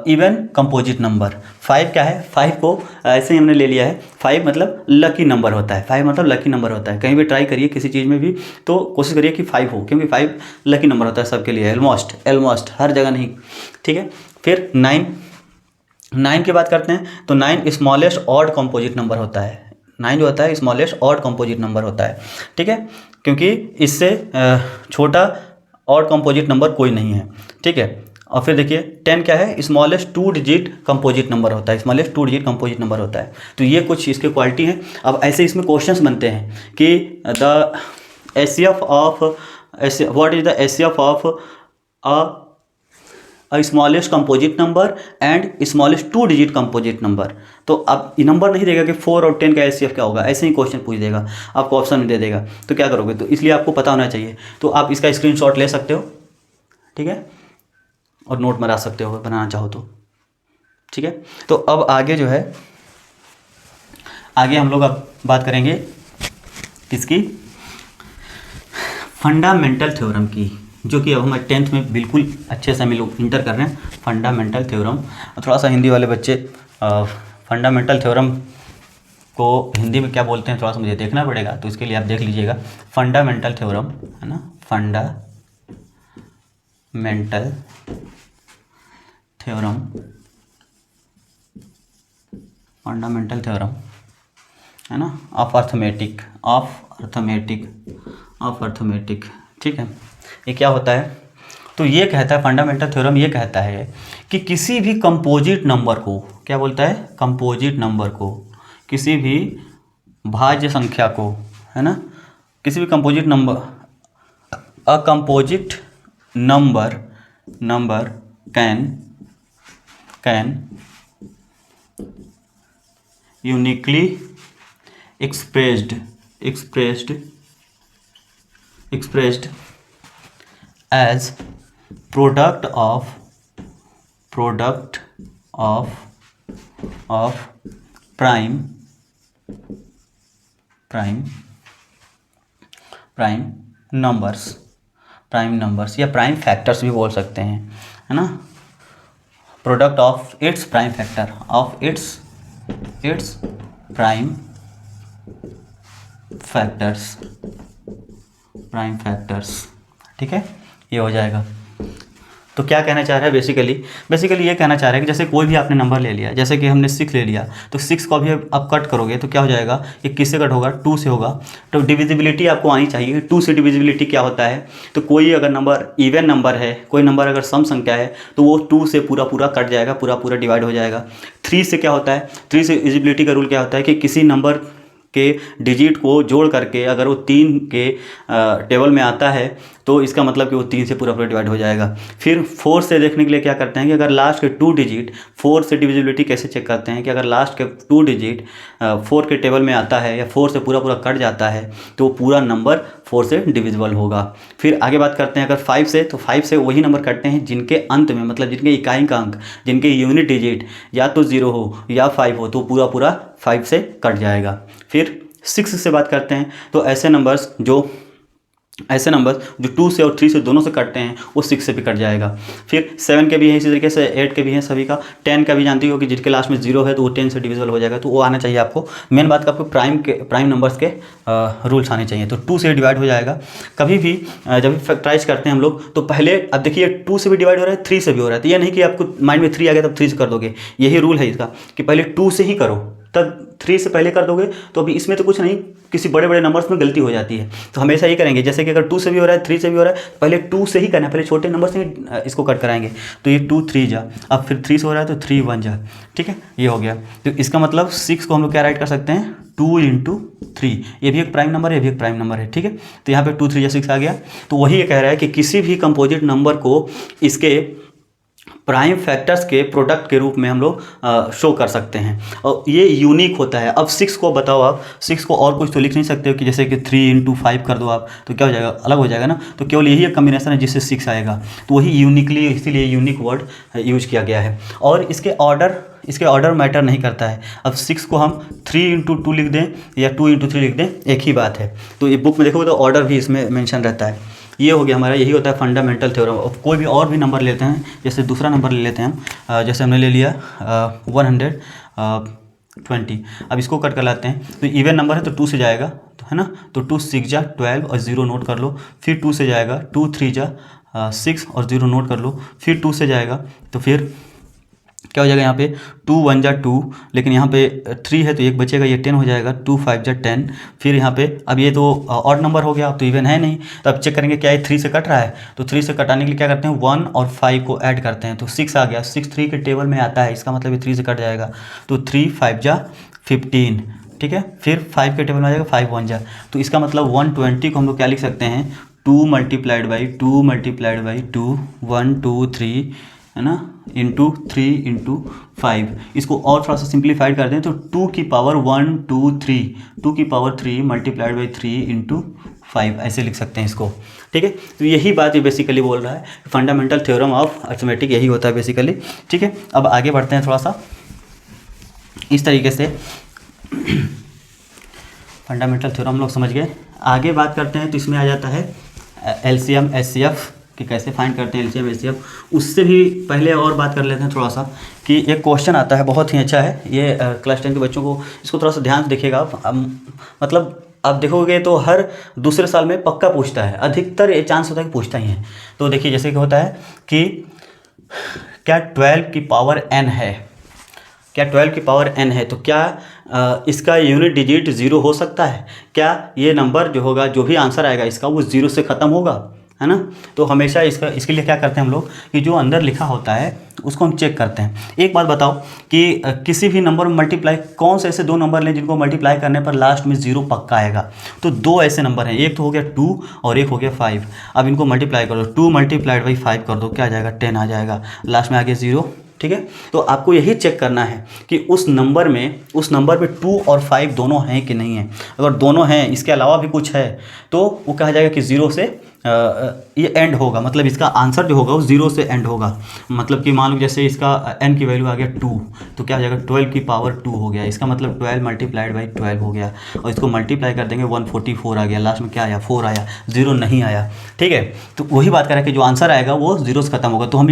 इवन कंपोजिट नंबर। 5 क्या है? 5 को ऐसे ही हमने ले लिया है, 5 मतलब लकी नंबर होता है, 5 मतलब लकी नंबर होता है। कहीं भी ट्राई करिए किसी चीज़ में भी तो कोशिश करिए कि 5 हो, क्योंकि 5 लकी नंबर होता है सबके लिए, ऑलमोस्ट हर जगह नहीं। ठीक है, फिर 9 की बात करते हैं, तो 9 स्मॉलेस्ट ऑड कंपोजिट नंबर होता है। 9 जो होता है स्मॉलेस्ट ऑड कंपोजिट नंबर होता है। ठीक है, क्योंकि इससे छोटा ऑड कंपोजिट नंबर कोई नहीं है। ठीक है, और फिर देखिए 10 क्या है? स्मॉलेस्ट 2 डिजिट कंपोजिट नंबर होता है, तो ये कुछ इसके क्वालिटी हैं। अब ऐसे इसमें क्वेश्चंस बनते हैं कि the HCF of what is the HCF of a smallest composite number and smallest 2 digit composite number. तो अब ये नंबर नहीं देगा कि 4 और 10 का एचसीएफ क्या होगा, ऐसे ही क्वेश्चन पूछ देगा, आपको ऑप्शन में दे देगा, तो क्या करोगे? तो इसलिए आपको पता होना चाहिए, तो आप इसका स्क्रीनशॉट ले सकते हो, ठीक है, और नोट बना सकते हो बनाना चाहो तो। ठीक है, तो अब आगे जो है, आगे हम लोग अब बात करेंगे किसकी? फंडामेंटल थ्योरम की, जो कि अब हमारे 10th में बिल्कुल अच्छे से हम लोग इंटर कर रहे हैं, फंडामेंटल थ्योरम। थोड़ा सा हिंदी वाले बच्चे फंडामेंटल थ्योरम को हिंदी में क्या बोलते हैं थोड़ा सा मुझे देखना पड़ेगा, तो इसके लिए आप देख लीजिएगा। फंडामेंटल थ्योरम है ना, फंडामेंटल थ्योरम है ना, ऑफ अर्थमेटिक। ठीक है, ये क्या होता है? तो ये कहता है, फंडामेंटल थ्योरम ये कहता है कि किसी भी कंपोजिट नंबर को, क्या बोलता है, कंपोजिट नंबर को, किसी भी भाज्य संख्या को, है ना, किसी भी composite number, a composite number can uniquely expressed as product of prime numbers या प्राइम फैक्टर्स भी बोल सकते हैं, है ना, product of its prime factor, of its prime factors, ठीक है, ये हो जाएगा। तो क्या कहना चाह रहा है, बेसिकली ये कहना चाह रहा है कि जैसे कोई भी आपने नंबर ले लिया, जैसे कि हमने 6 ले लिया, तो 6 को अभी आप कट करोगे तो क्या हो जाएगा, ये किससे कट होगा, 2 से होगा। तो डिविजिबिलिटी आपको आनी चाहिए, 2 से डिविजिबिलिटी क्या होता है, तो कोई अगर नंबर इवन नंबर है, कोई नंबर अगर सम संख्या है, तो वो 2 से पूरा कट जाएगा, पूरा डिवाइड हो जाएगा। 3 से क्या होता है, 3 से डिविजिबिलिटी का रूल क्या होता है कि किसी नंबर के डिजिट को जोड़ करके अगर वो 3 के टेबल में आता है तो इसका मतलब कि वो 3 से पूरा डिवाइड हो जाएगा। फिर 4 से देखने के लिए क्या करते हैं कि अगर लास्ट के 2 डिजिट, 4 से डिविजिबिलिटी कैसे चेक करते हैं कि अगर लास्ट के 2 डिजिट 4 के टेबल में आता है या 4 से पूरा कट जाता है तो पूरा नंबर 4 से डिविजिबल होगा। फिर आगे बात करते हैं अगर 5 से, तो 5 से वही नंबर कटते हैं जिनके अंत में, मतलब जिनके इकाई का अंक, जिनके यूनिट डिजिट या तो 0 हो या 5 हो, तो पूरा 5 से कट जाएगा। फिर 6 से बात करते हैं, तो ऐसे नंबर्स जो 2 से और 3 से दोनों से कटते हैं वो 6 से भी कट जाएगा। फिर 7 के भी हैं इसी तरीके से, 8 के भी हैं सभी का, 10 का भी जानती हो कि जिनके लास्ट में 0 है तो वो 10 से डिविजिबल हो जाएगा, तो वो आना चाहिए आपको। मेन बात का आपको प्राइम नंबर्स के रूल्स आने चाहिए। तो 2 से डिवाइड हो जाएगा। कभी भी जब भी फैक्टराइज करते हैं हम लोग, तो पहले अब देखिए 2 से भी डिवाइड हो रहा है, 3 से भी हो रहा है, तो ये नहीं कि आपको माइंड में 3 आ गया तब 3 से कर दोगे, यही रूल है इसका कि पहले 2 से ही करो, तब 3 से पहले कर दोगे। तो अभी इसमें तो कुछ नहीं, किसी बड़े नंबर्स में गलती हो जाती है, तो हमेशा ये करेंगे, जैसे कि अगर 2 से भी हो रहा है, 3 से भी हो रहा है, पहले 2 से ही करना है, पहले छोटे नंबर से ही इसको कट कराएंगे। तो ये 2 3 जा, अब फिर 3 से हो रहा है तो 3 1 जा, ठीक है, ये हो गया। तो इसका मतलब 6 को हम लोग क्या राइट कर सकते हैं, 2 × 3, ये भी एक प्राइम नंबर है, ये भी एक प्राइम नंबर है, ठीक है। तो यहाँ पे 2 3 6 आ गया। तो वही ये कह रहा है कि किसी भी कंपोजिट नंबर को इसके प्राइम फैक्टर्स के प्रोडक्ट के रूप में हम लोग शो कर सकते हैं, और ये यूनिक होता है। अब 6 को बताओ, आप 6 को और कुछ तो लिख नहीं सकते हो कि जैसे कि 3 × 5 कर दो आप, तो क्या हो जाएगा, अलग हो जाएगा ना। तो केवल यही एक कम्बिनेशन है जिससे 6 आएगा, तो वही यूनिकली, इसीलिए यूनिक वर्ड यूज किया गया है। और इसके ऑर्डर मैटर नहीं करता है। अब 6 को हम 3 × 2 लिख दें या 2 × 3 लिख दें, एक ही बात है। तो ये बुक में देखोगे तो ऑर्डर भी इसमें मेंशन रहता है। ये हो गया हमारा, यही होता है फंडामेंटल थ्योरम। अब कोई भी और भी नंबर लेते हैं, जैसे दूसरा नंबर ले लेते हैं हम, जैसे हमने ले लिया 120। अब इसको कट कर लाते हैं, तो इवन नंबर है तो 2 से जाएगा, तो है ना, तो 2 6 जा 12 और 0 नोट कर लो। फिर 2 से जाएगा, 2 3 जा 6 और 0 नोट कर लो। फिर 2 से जाएगा, तो फिर क्या हो जाएगा, यहाँ पे 2 1 जा 2, लेकिन यहाँ पे 3 है तो 1 बचेगा, ये 10 हो जाएगा, 2 5 जा 10। फिर यहाँ पे अब ये तो ऑड नंबर हो गया, अब तो इवन है नहीं, तो अब चेक करेंगे क्या ये 3 से कट रहा है। तो 3 से कटाने के लिए क्या करते हैं, 1 और 5 को ऐड करते हैं, तो 6 आ गया। 6 3 के टेबल में आता है, इसका मतलब ये 3 से कट जाएगा, तो 3 5 जा 15, ठीक है। फिर 5 के टेबल में आ जाएगा, 5 1 जा, तो इसका मतलब 120 को हम लोग क्या लिख सकते हैं, 2 × 2 × 2 1 2 3, है ना, इंटू 3 × 5। इसको और थोड़ा सा सिंप्लीफाइड कर दें तो 2 की पावर 1 2 3, 2 की पावर 3 × 3 × 5, ऐसे लिख सकते हैं इसको, ठीक है। तो यही बात ये बेसिकली बोल रहा है, फंडामेंटल थ्योरम ऑफ अरिथमेटिक यही होता है बेसिकली, ठीक है। अब आगे बढ़ते हैं थोड़ा सा इस तरीके से। फंडामेंटल थ्योरम हम लोग समझ गए। आगे बात करते हैं तो इसमें आ जाता है एलसीएम एचसीएफ कि कैसे फाइंड करते हैं एलसीएम एचसीएफ। उससे भी पहले और बात कर लेते हैं थोड़ा सा कि एक क्वेश्चन आता है, बहुत ही अच्छा है ये, क्लास 10 के बच्चों को इसको थोड़ा सा ध्यान से देखिएगा आप। मतलब आप देखोगे तो हर दूसरे साल में पक्का पूछता है, अधिकतर ये चांस होता है कि पूछता ही है। तो देखिए जैसे कि होता है कि क्या 12 की पावर n है, क्या 12 की पावर n है, तो क्या इसका यूनिट डिजिट 0 हो सकता है? क्या ये नंबर जो होगा, जो भी आंसर आएगा इसका, वो 0 से ख़त्म होगा? है ना। तो हमेशा इसके लिए क्या करते हैं हम लोग कि जो अंदर लिखा होता है उसको हम चेक करते हैं। एक बात बताओ कि किसी भी नंबर में मल्टीप्लाई, कौन से ऐसे दो नंबर लें जिनको मल्टीप्लाई करने पर लास्ट में 0 पक्का आएगा। तो दो ऐसे नंबर हैं, एक तो हो गया 2 और एक हो गया 5। अब इनको मल्टीप्लाई कर दो, 2 मल्टीप्लाइड बाई 5 कर दो, क्या आ जाएगा 10 आ जाएगा, लास्ट में आ गया 0। ठीक है, तो आपको यही चेक करना है कि उस नंबर में 2 और 5 दोनों हैं कि नहीं है। अगर दोनों हैं, इसके अलावा भी कुछ है, तो वो कहा जाएगा कि 0 से ये एंड होगा, मतलब इसका आंसर जो होगा वो 0 से एंड होगा। मतलब कि मान लो जैसे इसका n की वैल्यू आ गया 2, तो क्या हो जाएगा 12 की पावर 2 हो गया, इसका मतलब 12 मल्टीप्लाइड बाई 12 हो गया, और इसको मल्टीप्लाई कर देंगे 144 आ गया, लास्ट में क्या आया 4 आया, 0 नहीं आया। ठीक है, तो वही बात कर रहा है कि जो आंसर आएगा वो 0 से खत्म होगा। तो हम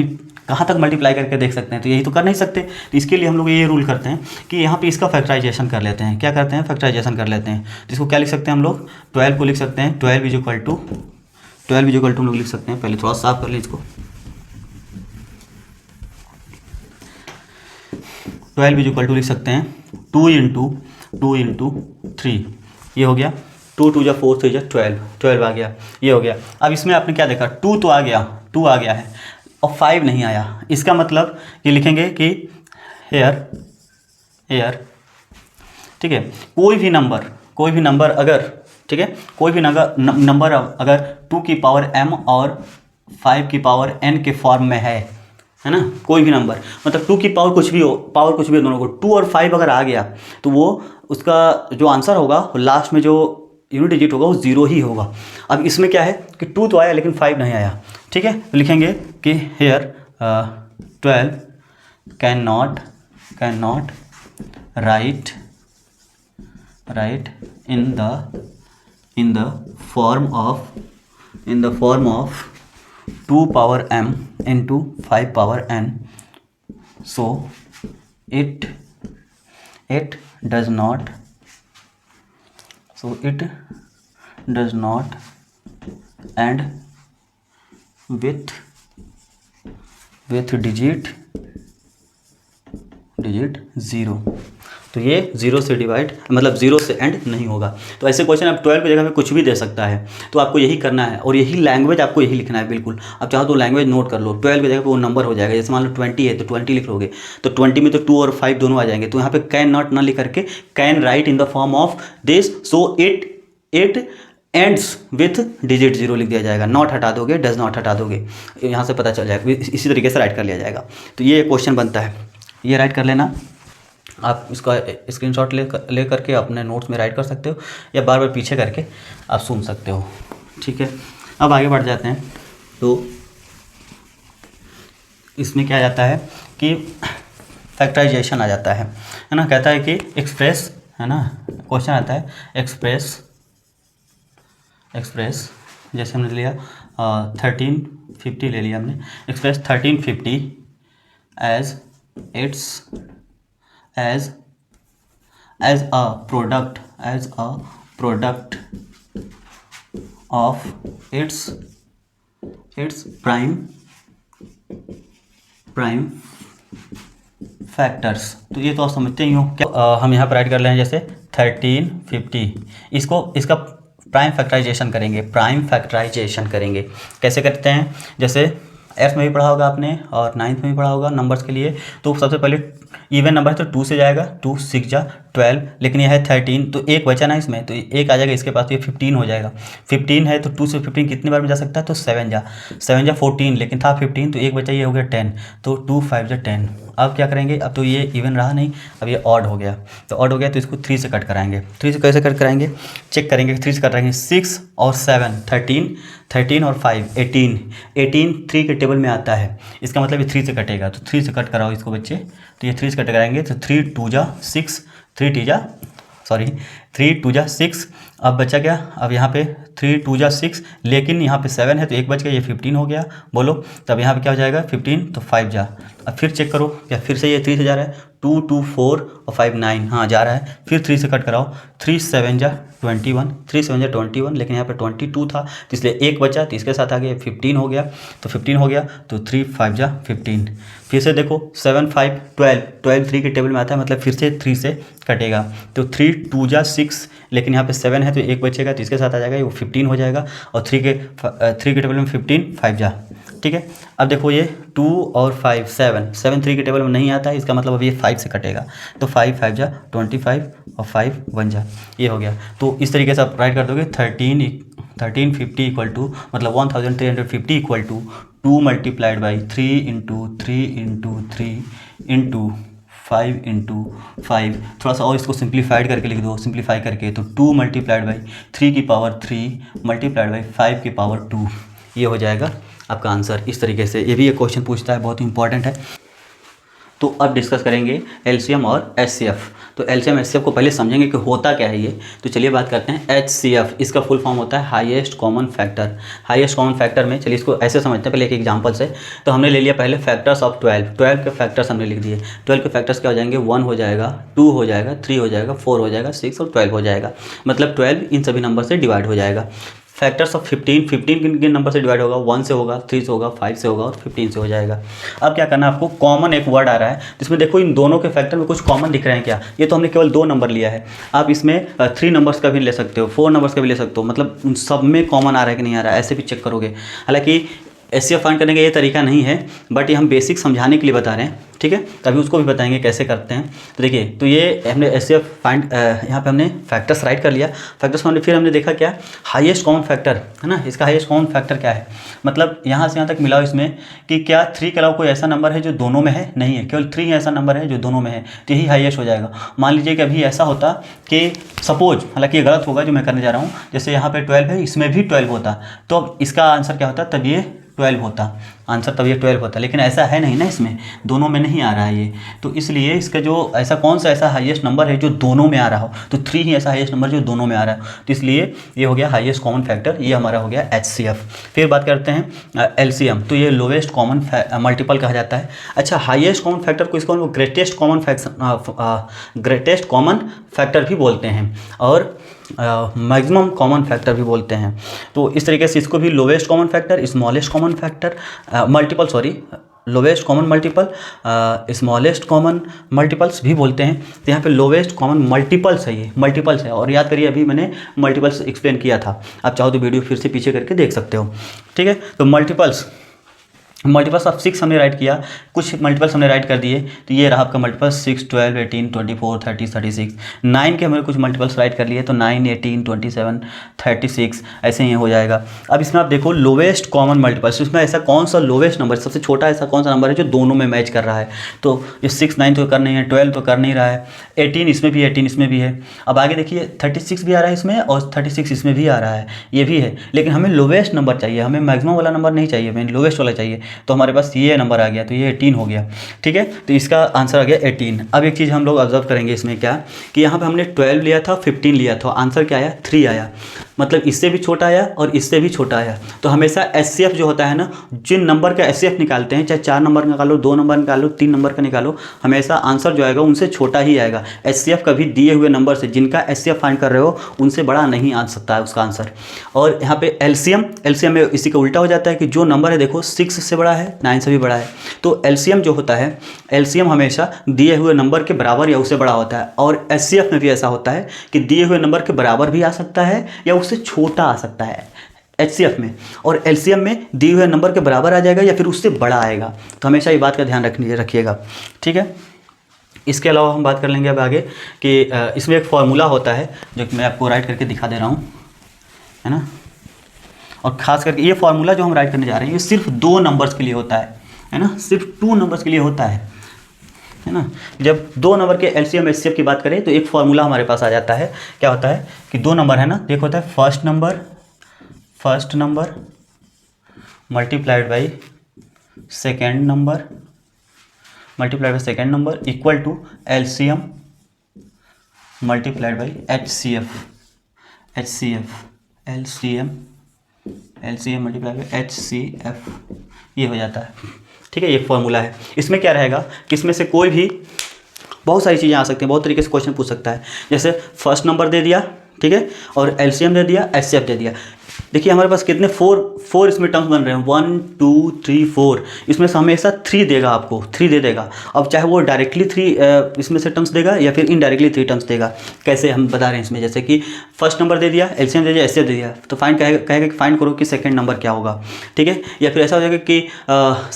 कहाँ तक मल्टीप्लाई करके देख सकते हैं, तो यही तो कर नहीं सकते। तो इसके लिए हम लोग ये रूल करते हैं कि यहाँ पे इसका फैक्टराइजेशन कर लेते हैं। क्या करते हैं, फैक्टराइजेशन कर लेते हैं। जिसको क्या लिख सकते हैं हम लोग, 12 को लिख सकते हैं 12 इज इक्वल टू हम लोग लिख सकते हैं, पहले थोड़ा साफ कर लें इसको। 12 इज इक्वल टू लिख सकते हैं 2 इंटू 3, ये हो गया 2 2 जा 4 3 जा 12 आ गया, ये हो गया। अब इसमें आपने क्या देखा, 2 तो आ गया, 2 आ गया है और 5 नहीं आया। इसका मतलब ये लिखेंगे कि हेयर, ठीक है, कोई भी नंबर अगर, ठीक है, कोई भी नंबर अगर 2 की पावर m और 5 की पावर n के फॉर्म में है ना, कोई भी नंबर, मतलब 2 की पावर कुछ भी हो दोनों को, 2 और 5 अगर आ गया तो वो उसका जो आंसर होगा लास्ट में जो यूनिट डिजिट होगा वो 0 ही होगा। अब इसमें क्या है कि 2 तो आया लेकिन 5 नहीं आया। ठीक है, तो लिखेंगे कि here 12 can not write in the form of 2 power m into 5 power n, so it does not end with digit 0। तो ये 0 से डिवाइड, मतलब 0 से एंड नहीं होगा। तो ऐसे क्वेश्चन आप 12 की जगह पे कुछ भी दे सकता है, तो आपको यही करना है और यही लैंग्वेज आपको यही लिखना है। बिल्कुल, आप चाहो तो लैंग्वेज नोट कर लो, 12 की जगह पे वो नंबर हो जाएगा। जैसे मान लो 20 है तो 20 लिख लोगे, तो 20 में तो 2 और 5 दोनों आ जाएंगे। तो यहाँ पे कैन नॉट ना लिख करके can write in the form of this, so it ends with digit 0 लिख दिया जाएगा। नॉट हटा दोगे, डज नॉट हटा दोगे, यहाँ से पता चल जाएगा। इसी तरीके से राइट कर लिया जाएगा। तो ये क्वेश्चन बनता है, ये राइट कर लेना। आप इसका स्क्रीनशॉट ले करके अपने नोट्स में राइट कर सकते हो, या बार बार पीछे करके आप सुन सकते हो। ठीक है, अब आगे बढ़ जाते हैं। तो इसमें क्या जाता है कि फैक्टराइजेशन आ जाता है ना। कहता है कि एक्सप्रेस, है ना, क्वेश्चन आता है एक्सप्रेस, जैसे हमने लिया 1350 ले लिया हमने, express 1350 as a product of its prime factors। तो ये तो आप समझते ही हो। क्या हम यहाँ पर राइट कर लें, जैसे 1350, इसका प्राइम फैक्टराइजेशन करेंगे। कैसे करते हैं, जैसे एट्थ में भी पढ़ा होगा आपने और 9th में भी पढ़ा होगा नंबर्स के लिए। तो सबसे पहले इवन नंबर है तो 2 से जाएगा, 2 6 जा 12, लेकिन यह है 13, तो एक बचा ना इसमें, तो एक आ जाएगा इसके पास, तो ये 15 हो जाएगा। 15 है तो 2 से 15 कितनी बार में जा सकता है, तो 7 जा 14, लेकिन था 15, तो एक बचा, ये हो गया 10, तो 2 5 जा 10। अब क्या करेंगे, अब तो ये इवन रहा नहीं, अब ये ऑड हो गया। तो ऑड हो गया तो इसको 3 से कट कराएंगे। 3 से कैसे कट कराएंगे, चेक करेंगे। 3 से कट कराएंगे, 6 और 7 13 और 5 18 3 के टेबल में आता है, इसका मतलब ये 3 से कटेगा। तो 3 से कट कराओ इसको बच्चे, तो ये 3 से कट कराएंगे तो 3 2 जा 6, 3 2 जा 6। अब बचा क्या, अब यहाँ पे 3 2 जा 6, लेकिन यहाँ पे 7 है तो एक बच गया, ये 15 हो गया। बोलो, तब यहाँ पे क्या हो जाएगा 15, तो 5 जा। अब फिर चेक करो, क्या फिर से ये 3 से जा रहा है, 2 2 4 और 5 9, हाँ जा रहा है। फिर 3 से कट कराओ, 3 7 जा 21, 3 7 जा 21, लेकिन यहाँ पे 22 था तो इसलिए एक बचा, तो इसके साथ आ गया 15 हो गया। तो 15 हो गया तो 3 5 जा 15। फिर से देखो 7 5 12 3 के टेबल में आता है, मतलब फिर से 3 से कटेगा। तो 3 2 जा 6, लेकिन यहाँ पे 7 है तो एक बचेगा, तो इसके साथ आ जाएगा, वो 15 हो जाएगा। और 3 के टेबल में 15 5 जा, ठीक है। अब देखो ये 2 और 5 7 3 के टेबल में नहीं आता है, इसका मतलब अब ये 5 से कटेगा, तो 5 5 जा 25 और 5 1 जा, ये हो गया। तो इस तरीके से आप राइट कर दोगे 1350 इक्वल टू, मतलब 1350 equal to 2 multiplied by 3 into 3 into 3 into 5 into 5। थोड़ा सा और इसको सिंप्लीफाइड करके लिख दो, सिंप्लीफाई करके, तो 2 मल्टीप्लाइड बाई 3 की पावर 3 मल्टीप्लाइड बाई 5 की पावर 2, ये हो जाएगा आपका आंसर। इस तरीके से ये भी एक क्वेश्चन पूछता है, बहुत ही इंपॉर्टेंट है। तो अब डिस्कस करेंगे एलसीएम और एचसीएफ। तो एलसीएम एचसीएफ को पहले समझेंगे कि होता क्या है ये। तो चलिए बात करते हैं एचसीएफ। इसका फुल फॉर्म होता है highest common factor. Highest common factor में चलिए इसको ऐसे समझते हैं पहले एक एग्जांपल से। तो हमने ले लिया पहले फैक्टर्स ऑफ 12 के फैक्टर्स हमने लिख दिए। 12 के फैक्टर्स क्या हो जाएंगे, 1 हो जाएगा, 2 हो जाएगा, 3 हो जाएगा, 4 हो जाएगा, 6 और 12 हो जाएगा। मतलब 12 इन सभी नंबर से डिवाइड हो जाएगा। फैक्टर्स ऑफ 15 किन किन नंबर से डिवाइड होगा, 1 से होगा, 3 से होगा, 5 से होगा और 15 से हो जाएगा। अब क्या करना है आपको, कॉमन एक वर्ड आ रहा है जिसमें देखो इन दोनों के फैक्टर में कुछ कॉमन दिख रहे हैं क्या। ये तो हमने केवल 2 नंबर लिया है, आप इसमें 3 नंबर्स का भी ले सकते हो, 4 नंबर्स का भी ले सकते हो, मतलब उन सब में कॉमन आ रहा है कि नहीं आ रहा है, ऐसे भी चेक करोगे। हालांकि एचसीएफ फाइंड करने का ये तरीका नहीं है, बट ये हम बेसिक समझाने के लिए बता रहे हैं, ठीक है। तभी उसको भी बताएंगे कैसे करते हैं। तो देखिए, तो ये हमने एचसीएफ फाइंड, यहाँ पे हमने फैक्टर्स राइट कर लिया। फैक्टर्स में फिर हमने देखा क्या, हाईएस्ट कॉमन फैक्टर है ना। इसका हाईएस्ट कॉमन फैक्टर क्या है, मतलब यहाँ से यहाँ तक मिलाओ इसमें कि क्या 3 के अलावा कोई ऐसा नंबर है जो दोनों में है, नहीं है, केवल 3 ही ऐसा नंबर है जो दोनों में है, तो यही हाईएस्ट हो जाएगा। मान लीजिए कि अभी ऐसा होता कि सपोज, हालांकि ये गलत होगा जो मैं करने जा रहा हूँ, जैसे यहाँ पे 12 है, इसमें भी 12 होता, तो अब इसका आंसर क्या होता, तब ये 12 होता, आंसर तब ये 12 होता। लेकिन ऐसा है नहीं ना, इसमें दोनों में नहीं आ रहा है ये, तो इसलिए इसका जो ऐसा कौन सा ऐसा हाईएस्ट नंबर है जो दोनों में आ रहा हो, तो 3 ही ऐसा हाईएस्ट नंबर जो दोनों में आ रहा है, तो इसलिए ये हो गया हाईएस्ट कॉमन फैक्टर, ये हमारा हो गया एचसीएफ। फिर बात करते हैं एलसीएम। तो ये लोवेस्ट कॉमन मल्टीपल कहा जाता है। अच्छा, हाईएस्ट कॉमन फैक्टर को इसको ग्रेटेस्ट कॉमन फैक्टर भी बोलते हैं और मैक्सिमम कॉमन फैक्टर भी बोलते हैं। तो इस तरीके से इसको भी lowest common factor, smallest common factor, multiple, sorry, lowest common multiple, smallest common multiples भी बोलते हैं। तो यहाँ पे लोवेस्ट कॉमन मल्टीपल्स है, ये मल्टीपल्स है। और याद करिए अभी मैंने मल्टीपल्स एक्सप्लेन किया था, आप चाहो तो वीडियो फिर से पीछे करके देख सकते हो, ठीक है। तो मल्टीपल्स ऑफ 6 हमने राइट किया, कुछ मल्टीपल्स हमने राइट कर दिए, तो ये रहा आपका मल्टीपल्स 6 12 18 24 30 36। 9 के हमने कुछ मल्टीपल्स राइट कर लिए, तो 9 18 27 36 ऐसे ही हो जाएगा। अब इसमें आप देखो लोवेस्ट कॉमन मल्टीपल्स, इसमें ऐसा कौन सा लोवेस्ट नंबर, सबसे छोटा ऐसा कौन सा नंबर है जो दोनों में मैच कर रहा है। तो ये 6 9 तो कर नहीं है, 12 तो कर नहीं रहा है, 18 इसमें भी, 18 इसमें भी है। अब आगे देखिए 36 भी आ रहा है इसमें और 36 इसमें भी आ रहा है, ये भी है। लेकिन हमें लोवेस्ट नंबर चाहिए, हमें मैक्सिमम वाला नंबर नहीं चाहिए, हमें लोवेस्ट वाला चाहिए। तो हमारे पास ये नंबर आ गया, तो ये 18 हो गया, ठीक है। तो इसका आंसर आ गया 18। अब एक चीज़ हम लोग ऑब्जर्व करेंगे इसमें क्या, कि यहाँ पे हमने 12 लिया था, 15 लिया था, आंसर क्या आया, 3 आया। मतलब इससे भी छोटा आया और इससे भी छोटा आया। तो हमेशा एचसीएफ जो होता है ना, जिन नंबर का एचसीएफ निकालते हैं, चाहे 4 नंबर निकालो, 2 नंबर निकालो, 3 नंबर का निकालो, हमेशा आंसर जो आएगा उनसे छोटा ही आएगा। एचसीएफ कभी दिए हुए नंबर से, जिनका एचसीएफ फाइंड कर रहे हो, उनसे बड़ा नहीं आ सकता है उसका आंसर। और यहाँ पे एलसीएम में इसी का उल्टा हो जाता है कि जो नंबर है देखो 6 से बड़ा है, 9 से भी बड़ा है। तो एलसीएम जो होता है, एलसीएम हमेशा दिए हुए नंबर के बराबर या उससे बड़ा होता है। और एचसीएफ में भी ऐसा होता है कि दिए हुए नंबर के बराबर भी आ सकता है या उससे छोटा आ सकता है एचसीएफ में, और एलसीएम में दिए हुए नंबर के बराबर आ जाएगा या फिर उससे बड़ा आएगा। तो हमेशा ये बात का ध्यान रखिएगा, ठीक है। इसके अलावा हम बात कर लेंगे अब आगे कि इसमें एक फार्मूला होता है जो कि मैं आपको राइट करके दिखा दे रहा हूँ, है ना। और ख़ास करके ये फार्मूला जो हम राइट करने जा रहे हैं, ये सिर्फ 2 नंबर्स के लिए होता है ना, सिर्फ 2 नंबर्स के लिए होता है ना। जब 2 नंबर के एलसीएम एचसीएफ की बात करें तो एक फार्मूला हमारे पास आ जाता है। क्या होता है कि 2 नंबर है ना, देखो होता है first number multiplied by second number equal to LCM multiplied by HCF LCM multiplied by HCF, ये हो जाता है, ठीक है। ये फॉर्मूला है। इसमें क्या रहेगा कि इसमें से कोई भी बहुत सारी चीज़ें आ सकती हैं, बहुत तरीके से क्वेश्चन पूछ सकता है। जैसे फर्स्ट नंबर दे दिया, ठीक है, और एलसीएम दे दिया, एचसीएफ दे दिया। देखिए हमारे पास कितने फोर इसमें टर्म्स बन रहे हैं, 1 2 3 4, इसमें से हमेशा 3 देगा, आपको 3 दे देगा। अब चाहे वो डायरेक्टली 3 इसमें से टर्म्स देगा या फिर इनडायरेक्टली 3 टर्म्स देगा। कैसे हम बता रहे हैं इसमें, जैसे कि फर्स्ट नंबर दे दिया, एलसीएम दे दिया, एचसीएफ दे दिया, तो फाइंड कहेगा कि फाइंड करो कि सेकंड नंबर क्या होगा, ठीक है। या फिर ऐसा हो जाएगा कि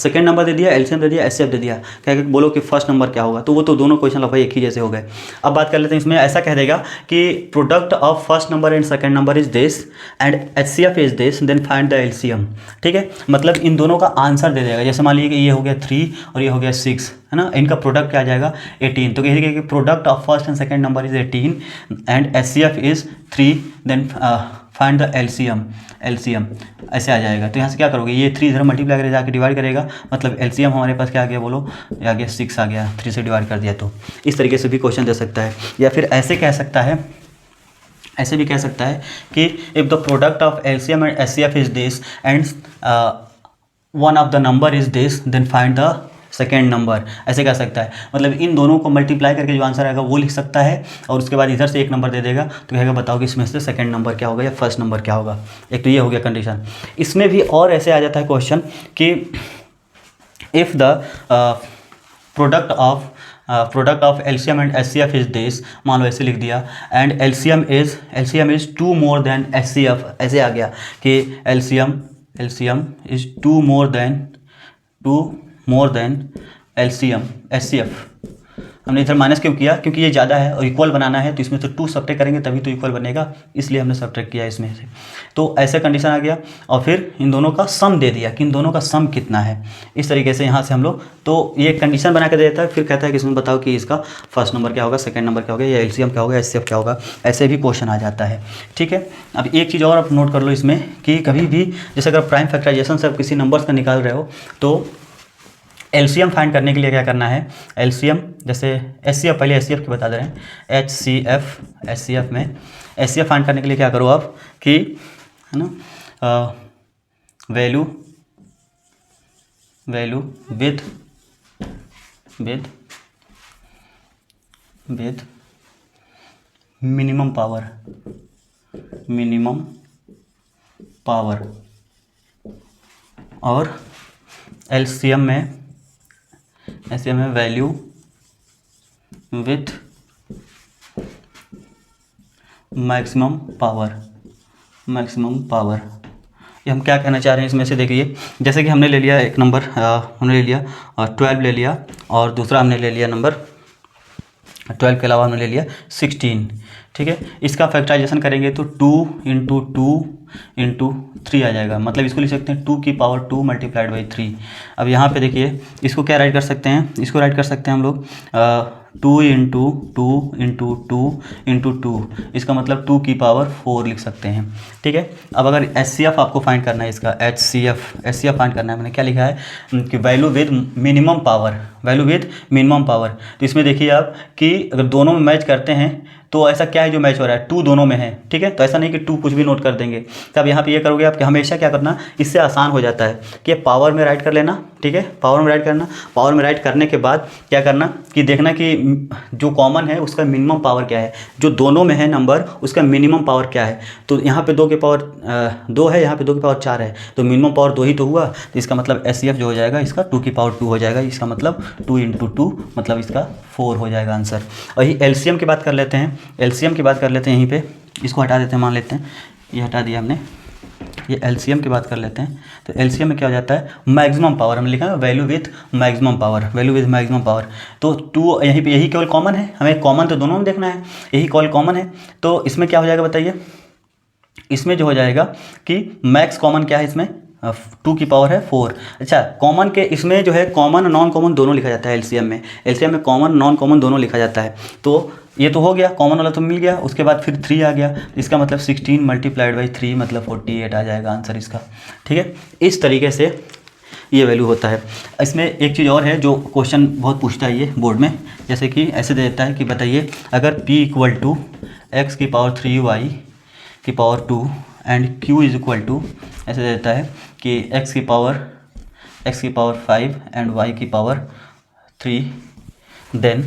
सेकंड नंबर दे दिया, एलसीएम दे दिया, एचसीएफ दे दिया, कहेगा कि बोलो कि फर्स्ट नंबर क्या होगा, तो वो तो दोनों क्वेश्चन लगभग एक ही जैसे हो गए। अब बात कर लेते हैं, इसमें ऐसा कह देगा कि product of first number and second number is this and HCF is this, then find the LCM, ठीक है। मतलब इन दोनों का आंसर दे देगा। जैसे मान लीजिए कि ये हो गया 3 और ये हो गया 6, है ना, इनका प्रोडक्ट क्या आ जाएगा 18, तो कहेगा कि product of first and second number is 18 and HCF is 3, then find the LCM, ऐसे आ जाएगा। तो यहाँ से क्या करोगे, ये 3 इधर मल्टीप्लाई करेगा, जाके डिवाइड करेगा, मतलब एलसीएम हमारे पास क्या आ गया, बोलो, आ गया 6 आ गया, 3 से डिवाइड कर दिया। तो इस तरीके से भी क्वेश्चन दे सकता है। या फिर ऐसे कह सकता है, ऐसे भी कह सकता है कि if the product of LCM and HCF is this and one of the number is this, then find the second number, ऐसे कह सकता है। मतलब इन दोनों को मल्टीप्लाई करके जो आंसर आएगा वो लिख सकता है, और उसके बाद इधर से एक नंबर दे देगा, तो कहेगा बताओ कि इसमें से सेकंड नंबर क्या होगा या फर्स्ट नंबर क्या होगा। एक तो ये हो गया कंडीशन। इसमें भी और ऐसे आ जाता है क्वेश्चन कि if the product of LCM and HCF is this, मान लो ऐसे लिख दिया, and LCM is 2 more than HCF, ऐसे आ गया कि LCM is 2 more than LCM HCF. हमने इधर माइनस क्यों किया, क्योंकि ये ज़्यादा है और इक्वल बनाना है, तो इसमें से 2 सब्ट्रैक्ट करेंगे तभी तो इक्वल बनेगा, इसलिए हमने सब्ट्रैक्ट किया इसमें से। तो ऐसा कंडीशन आ गया, और फिर इन दोनों का सम दे दिया कि इन दोनों का सम कितना है। इस तरीके से यहाँ से हम लोग तो ये कंडीशन बना के देता है, फिर कहता है कि इसमें बताओ कि इसका फर्स्ट नंबर क्या होगा, सेकंड नंबर क्या होगा, या एलसीएम क्या होगा, एचसीएफ क्या होगा, ऐसे भी क्वेश्चन आ जाता है, ठीक है। अब एक चीज़ और आप नोट कर लो इसमें कि कभी भी जैसे अगर प्राइम फैक्टराइजेशन से आप किसी नंबर्स का निकाल रहे हो, तो एलसीएम फाइंड करने के लिए क्या करना है, एलसीएम जैसे एचसीएफ, पहले एचसीएफ की बता दे रहे हैं, एचसीएफ में एचसीएफ फाइंड करने के लिए क्या करो आप कि, है ना, वैल्यू विद मिनिमम पावर और एलसीएम में वैल्यू विथ मैक्सिमम पावर। ये हम क्या कहना चाह रहे हैं इसमें से देखिए, जैसे कि हमने ले लिया एक नंबर, हमने ले लिया 12 ले लिया, और दूसरा हमने ले लिया नंबर 12 के अलावा हमने ले लिया 16, ठीक है। इसका फैक्टराइजेशन करेंगे तो 2 इंटू 3 आ जाएगा, मतलब इसको लिख सकते हैं 2 की पावर 2 मल्टीप्लाइड बाई 3। अब यहाँ पे देखिए इसको क्या राइट कर सकते हैं, इसको राइट कर सकते हैं हम लोग 2 इंटू 2, इसका मतलब 2 की पावर 4 लिख सकते हैं, ठीक है। अब अगर एचसीएफ आपको फाइंड करना है, इसका एचसीएफ फाइंड करना है, मैंने क्या लिखा है कि वैल्यू विद मिनिमम पावर, तो इसमें देखिए आप कि अगर दोनों में मैच करते हैं तो ऐसा क्या है जो मैच हो रहा है, 2 दोनों में है, ठीक है। तो ऐसा नहीं कि 2 कुछ भी नोट कर देंगे, तब यहाँ पे ये करोगे आप कि हमेशा क्या करना, इससे आसान हो जाता है कि पावर में राइट कर लेना, ठीक है, पावर में राइट करना। पावर में राइट करने के बाद क्या करना कि देखना कि जो कॉमन है उसका मिनिमम पावर क्या है, जो दोनों में है नंबर उसका मिनिमम पावर क्या है। तो यहाँ पे 2 की पावर 2 है, यहाँ पे 2 की पावर 4 है, तो मिनिमम पावर 2 ही तो हुआ, तो इसका मतलब एचसीएफ जो हो जाएगा इसका 2 की पावर 2 हो जाएगा, इसका मतलब 2 इंटू 2 मतलब इसका 4 हो जाएगा आंसर। और यही एलसीएम की बात कर लेते हैं, यहीं पे इसको हटा देते हैं, मान लेते हैं ये हटा दिया हमने, ये एलसीएम की बात कर लेते हैं। तो एलसीएम में क्या हो जाता है, मैक्सिमम पावर, हमने लिखा है वैल्यू विथ मैक्सिमम पावर, तो 2 यहीं पे, यही केवल कॉमन है, हमें कॉमन तो दोनों में देखना है, यही केवल कॉमन है, तो इसमें क्या हो जाएगा बताइए, इसमें जो हो जाएगा कि मैक्स कॉमन क्या है इसमें, 2 की पावर है 4। अच्छा, कॉमन के इसमें जो है कॉमन नॉन कॉमन दोनों लिखा जाता है एलसीएम में कॉमन नॉन कॉमन दोनों लिखा जाता है। तो ये तो हो गया, कॉमन वाला तो मिल गया, उसके बाद फिर 3 आ गया, इसका मतलब 16 मल्टीप्लाइड बाई 3 मतलब 48 आ जाएगा आंसर इसका, ठीक है। इस तरीके से ये वैल्यू होता है। इसमें एक चीज़ और है जो क्वेश्चन बहुत पूछता है ये बोर्ड में, जैसे कि ऐसे दे देता है कि बताइए अगर p इक्वल टू एक्स की पावर 3 y की power 2 and q is equal to, ऐसे दे देता है कि x की पावर 5 एंड y की power 3, then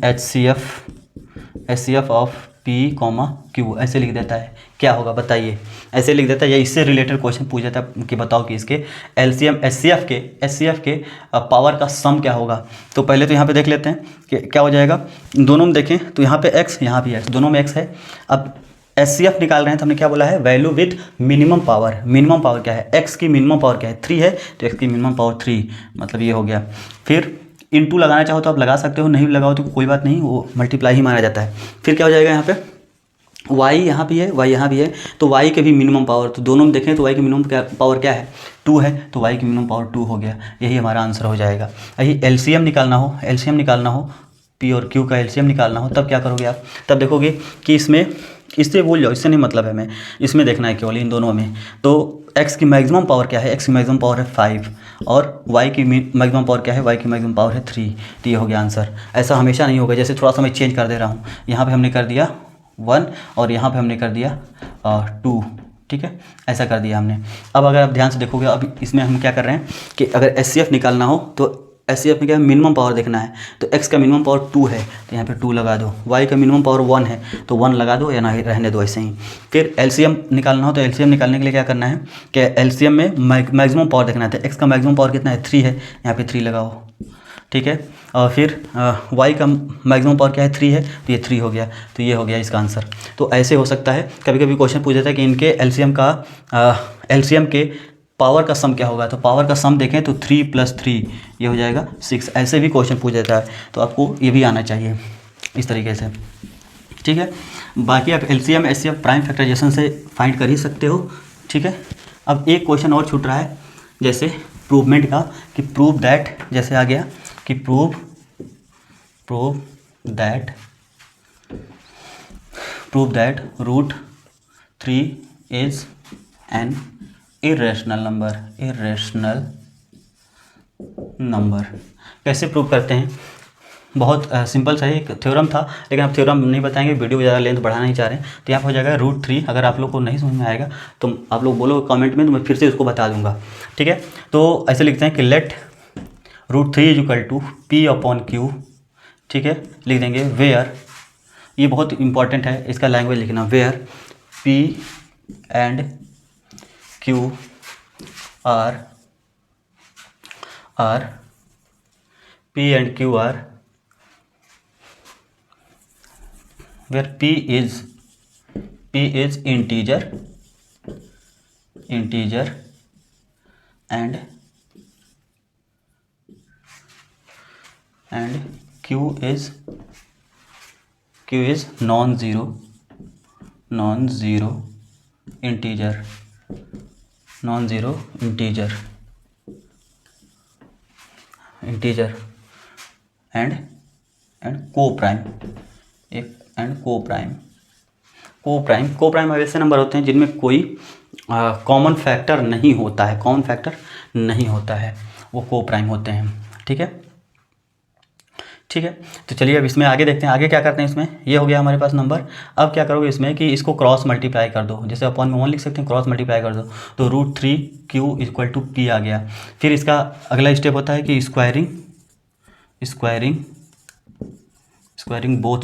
HCF of P comma Q ऐसे लिख देता है, क्या होगा बताइए? ऐसे लिख देता है, या इससे रिलेटेड क्वेश्चन पूछ देता है कि बताओ कि इसके एलसीएम एचसीएफ के पावर का सम क्या होगा। तो पहले तो यहाँ पे देख लेते हैं कि क्या हो जाएगा। दोनों में देखें तो यहाँ पे x, यहाँ भी x, दोनों में x है। अब एचसीएफ निकाल रहे हैं तो हमने क्या बोला है, value with minimum power. Minimum power क्या है, x की मिनिमम पावर क्या है, 3 है, तो x की मिनिमम पावर 3, मतलब ये हो गया। फिर इनटू लगाना चाहो तो आप लगा सकते हो, नहीं लगाओ तो कोई बात नहीं, वो मल्टीप्लाई ही माना जाता है। फिर क्या हो जाएगा, यहाँ पे y यहाँ भी है, y यहाँ भी है, तो y के भी मिनिमम पावर, तो दोनों में देखें तो y की मिनिमम पावर क्या है, 2 है, तो y की मिनिमम पावर 2 हो गया। यही हमारा आंसर हो जाएगा। यही एलसीएम निकालना हो, p और q का एलसीएम निकालना हो, तब क्या करोगे आप, तब देखोगे कि इससे बोल जाओ, इससे नहीं मतलब है, हमें इसमें देखना है केवल इन दोनों में। तो x की मैक्सिमम पावर क्या है, x की मैक्सिमम पावर है 5, और y की मैक्सिमम पावर क्या है, y की मैक्सिमम पावर है 3। तो ये हो गया आंसर। ऐसा हमेशा नहीं होगा, जैसे थोड़ा सा मैं चेंज कर दे रहा हूँ, यहाँ पे हमने कर दिया 1 और यहाँ पे हमने कर दिया 2, ठीक है, ऐसा कर दिया हमने। अब अगर आप ध्यान से देखोगे, अब इसमें हम क्या कर रहे हैं कि अगर एचसीएफ निकालना हो तो एचसीएफ में क्या है, मिनिमम पावर देखना है। तो x का मिनिमम पावर 2 है, तो यहाँ पे 2 लगा दो। y का मिनिमम पावर 1 है, तो 1 लगा दो, या ना रहने दो ऐसे ही। फिर एलसीएम निकालना हो तो एलसीएम निकालने के लिए क्या करना है कि एलसीएम में मैक्सिमम पावर देखना है। तो x का मैक्सिमम पावर कितना है, 3 है, यहाँ पे 3 लगाओ, ठीक है। और फिर y का मैक्सिमम पावर क्या है, 3 है, तो ये 3 हो गया। तो ये हो गया इसका आंसर। तो ऐसे हो सकता है, कभी कभी क्वेश्चन पूछ देता है कि इनके एलसीएम के पावर का सम क्या होगा। तो पावर का सम देखें तो 3 + 3 ये हो जाएगा 6। ऐसे भी क्वेश्चन पूछ देता है, तो आपको ये भी आना चाहिए इस तरीके से, ठीक है। बाकी आप एलसीएम एचसीएफ प्राइम फैक्टराइजेशन से फाइंड कर ही सकते हो, ठीक है। अब एक क्वेश्चन और छूट रहा है, जैसे प्रूवमेंट का, कि प्रूव दैट, जैसे आ गया कि prove that √3 is an irrational number. कैसे प्रूव करते हैं, बहुत सिंपल सा एक थ्योरम था, लेकिन आप थ्योरम नहीं बताएंगे, वीडियो ज़्यादा लेंथ बढ़ाना नहीं चाह रहे हैं। तो यहाँ पर हो जाएगा √3। अगर आप लोग को नहीं समझ में आएगा तो आप लोग बोलो कमेंट में, तो मैं फिर से उसको बता दूंगा, ठीक है। तो ऐसे लिखते हैं कि लेट √3 = P/Q, ठीक है, लिख देंगे वेयर, ये बहुत इंपॉर्टेंट है, इसका लैंग्वेज लिखना, where P and Q are P and Q are, where P is integer and Q is non-zero integer and coprime ऐसे नंबर होते हैं जिनमें कोई कॉमन फैक्टर नहीं होता है, वो कोप्राइम होते हैं, ठीक है। तो चलिए अब इसमें आगे देखते हैं, आगे क्या करते हैं। इसमें ये हो गया हमारे पास नंबर। अब क्या करोगे इसमें कि इसको क्रॉस मल्टीप्लाई कर दो, जैसे अपॉन में 1 लिख सकते हैं, क्रॉस मल्टीप्लाई कर दो, तो √3Q = P आ गया। फिर इसका अगला स्टेप होता है कि स्क्वायरिंग बोथ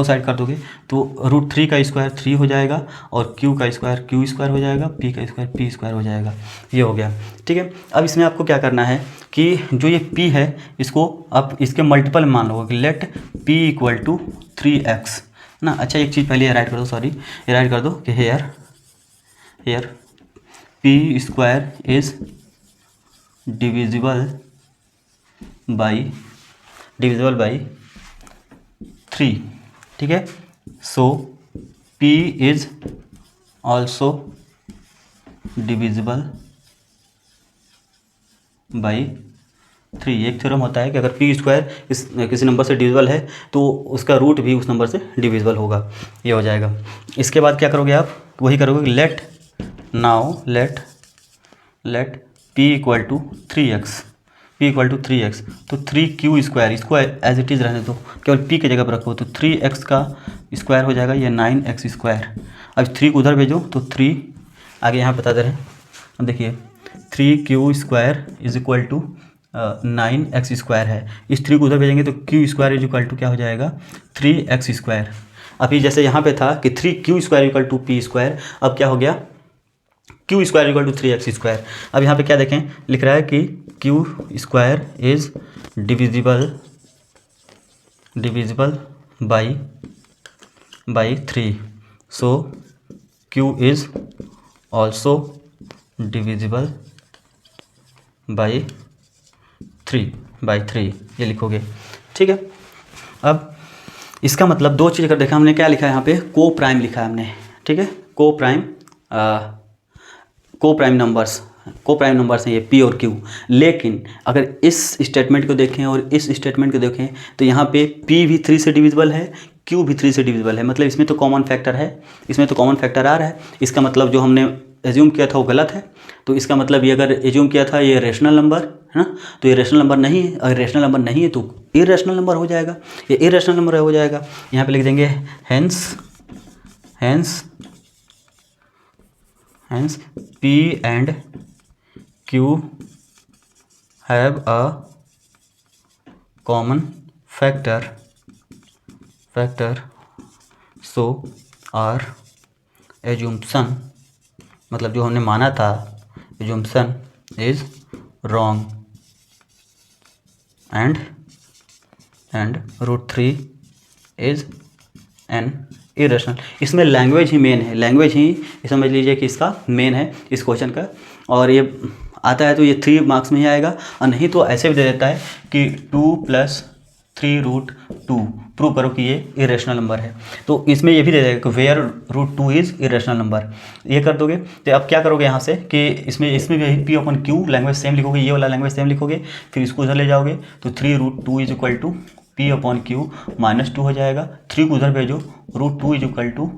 साइड कर दोगे, तो √3 का स्क्वायर 3 हो जाएगा, और Q का स्क्वायर Q स्क्वायर हो जाएगा, P का स्क्वायर P स्क्वायर हो जाएगा। ये हो गया, ठीक है। अब इसमें आपको क्या करना है कि जो ये P है, इसको आप इसके मल्टीपल मान लो, लेट P = 3x ना। अच्छा, एक चीज़ पहले ये राइट कर दो, कि here P square is divisible by 3, ठीक है। So P is also divisible by 3। एक थ्योरम होता है कि अगर P स्क्वायर किसी नंबर से डिविजिबल है तो उसका रूट भी उस नंबर से डिविजिबल होगा। ये हो जाएगा। इसके बाद क्या करोगे आप, वही करोगे, लेट P = 3x, तो 3Q स्क्वायर, इसको एज इट इज़ रहने दो, केवल P की जगह पर रखो, तो 3x का स्क्वायर हो जाएगा, ये 9x स्क्वायर। अब 3 को उधर भेजो, तो 3 आगे यहाँ बता दे रहे हैं। अब देखिए 3Q स्क्वायर = 9x स्क्वायर है। इस 3 को उधर भेजेंगे तो Q square is equal to क्या हो जाएगा 3x स्क्वायर। अभी जैसे यहाँ पे था कि 3q square equal to P square, अब क्या हो गया Q square equal to 3x square. अब यहाँ पे क्या देखें लिख रहा है कि Q square is divisible by 3, so Q is also divisible by 3 ये लिखोगे, ठीक है। अब इसका मतलब दो चीज़ अगर देखा हमने क्या लिखा है यहाँ पे को प्राइम लिखा है हमने, ठीक है। को प्राइम नंबर्स हैं ये पी और क्यू। लेकिन अगर इस स्टेटमेंट को देखें और इस स्टेटमेंट को देखें तो यहाँ पे पी भी 3 से डिविजिबल है, क्यू भी 3 से डिविजिबल है, मतलब इसमें तो कॉमन फैक्टर है, इसमें तो कॉमन फैक्टर आ रहा है। इसका मतलब जो हमने एज्यूम किया था वो गलत है। तो इसका मतलब ये अगर एज्यूम किया था ये रेशनल नंबर है ना, तो ये रेशनल नंबर नहीं है। अगर रेशनल नंबर नहीं है तो इरेशनल नंबर हो जाएगा, ये इरेशनल नंबर हो जाएगा। यहाँ पे लिख देंगे hence P and Q have a common factor, so our assumption, मतलब जो हमने माना था assumption is wrong and √3 is an irrational. इसमें लैंग्वेज ही मेन है, लैंग्वेज ही समझ लीजिए कि इसका मेन है इस क्वेश्चन का। और ये आता है तो ये 3 मार्क्स में ही आएगा, और नहीं तो ऐसे भी दे देता है कि 2 + 3√2 प्रूव करो कि ये इरेशनल नंबर है। तो इसमें ये भी दे देगा कि वेयर √2 इज़ इरेशनल नंबर, ये कर दोगे। तो अब क्या करोगे यहाँ से कि इसमें भी P/Q लैंग्वेज सेम लिखोगे, ये वाला लैंग्वेज सेम लिखोगे, फिर इसको उधर ले जाओगे तो 3√2 इज इक्वल टू P/Q -2 हो जाएगा। 3 को उधर भेजो, √2 इज इक्वल टू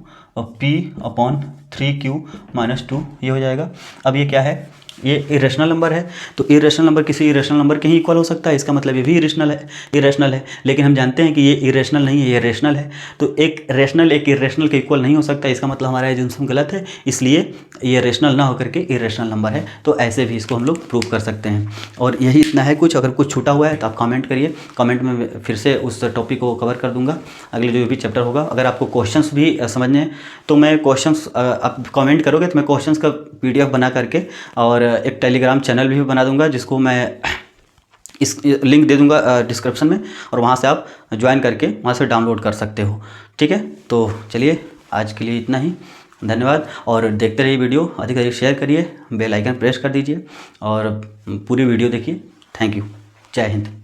P/3Q -2 ये हो जाएगा। अब ये क्या है, ये इरेशनल नंबर है, तो इरेशनल नंबर किसी इरेशनल नंबर के ही इक्वल हो सकता है, इसका मतलब ये भी इरेशनल है। लेकिन हम जानते हैं कि ये इरेशनल नहीं है, ये रेशनल है। तो एक रेशनल एक इरेशनल के इक्वल नहीं हो सकता, इसका मतलब हमारा एजम्पशन गलत है, इसलिए ये रेशनल ना होकर के इरेशनल नंबर है। तो ऐसे भी इसको हम लोग प्रूव कर सकते हैं। और यही इतना है, कुछ अगर कुछ छूटा हुआ है तो आप कमेंट करिए, कमेंट में फिर से उस टॉपिक को कवर कर दूंगा अगले जो भी चैप्टर होगा। अगर आपको क्वेश्चंस भी समझने हैं तो मैं क्वेश्चंस आप कमेंट करोगे तो मैं क्वेश्चंस का PDF बना करके और एक टेलीग्राम चैनल भी बना दूंगा, जिसको मैं इस लिंक दे दूंगा डिस्क्रिप्शन में, और वहाँ से आप ज्वाइन करके वहाँ से डाउनलोड कर सकते हो, ठीक है। तो चलिए आज के लिए इतना ही, धन्यवाद। और देखते रहिए वीडियो, अधिक से अधिक शेयर करिए, बेल आइकन प्रेस कर दीजिए और पूरी वीडियो देखिए। थैंक यू, जय हिंद।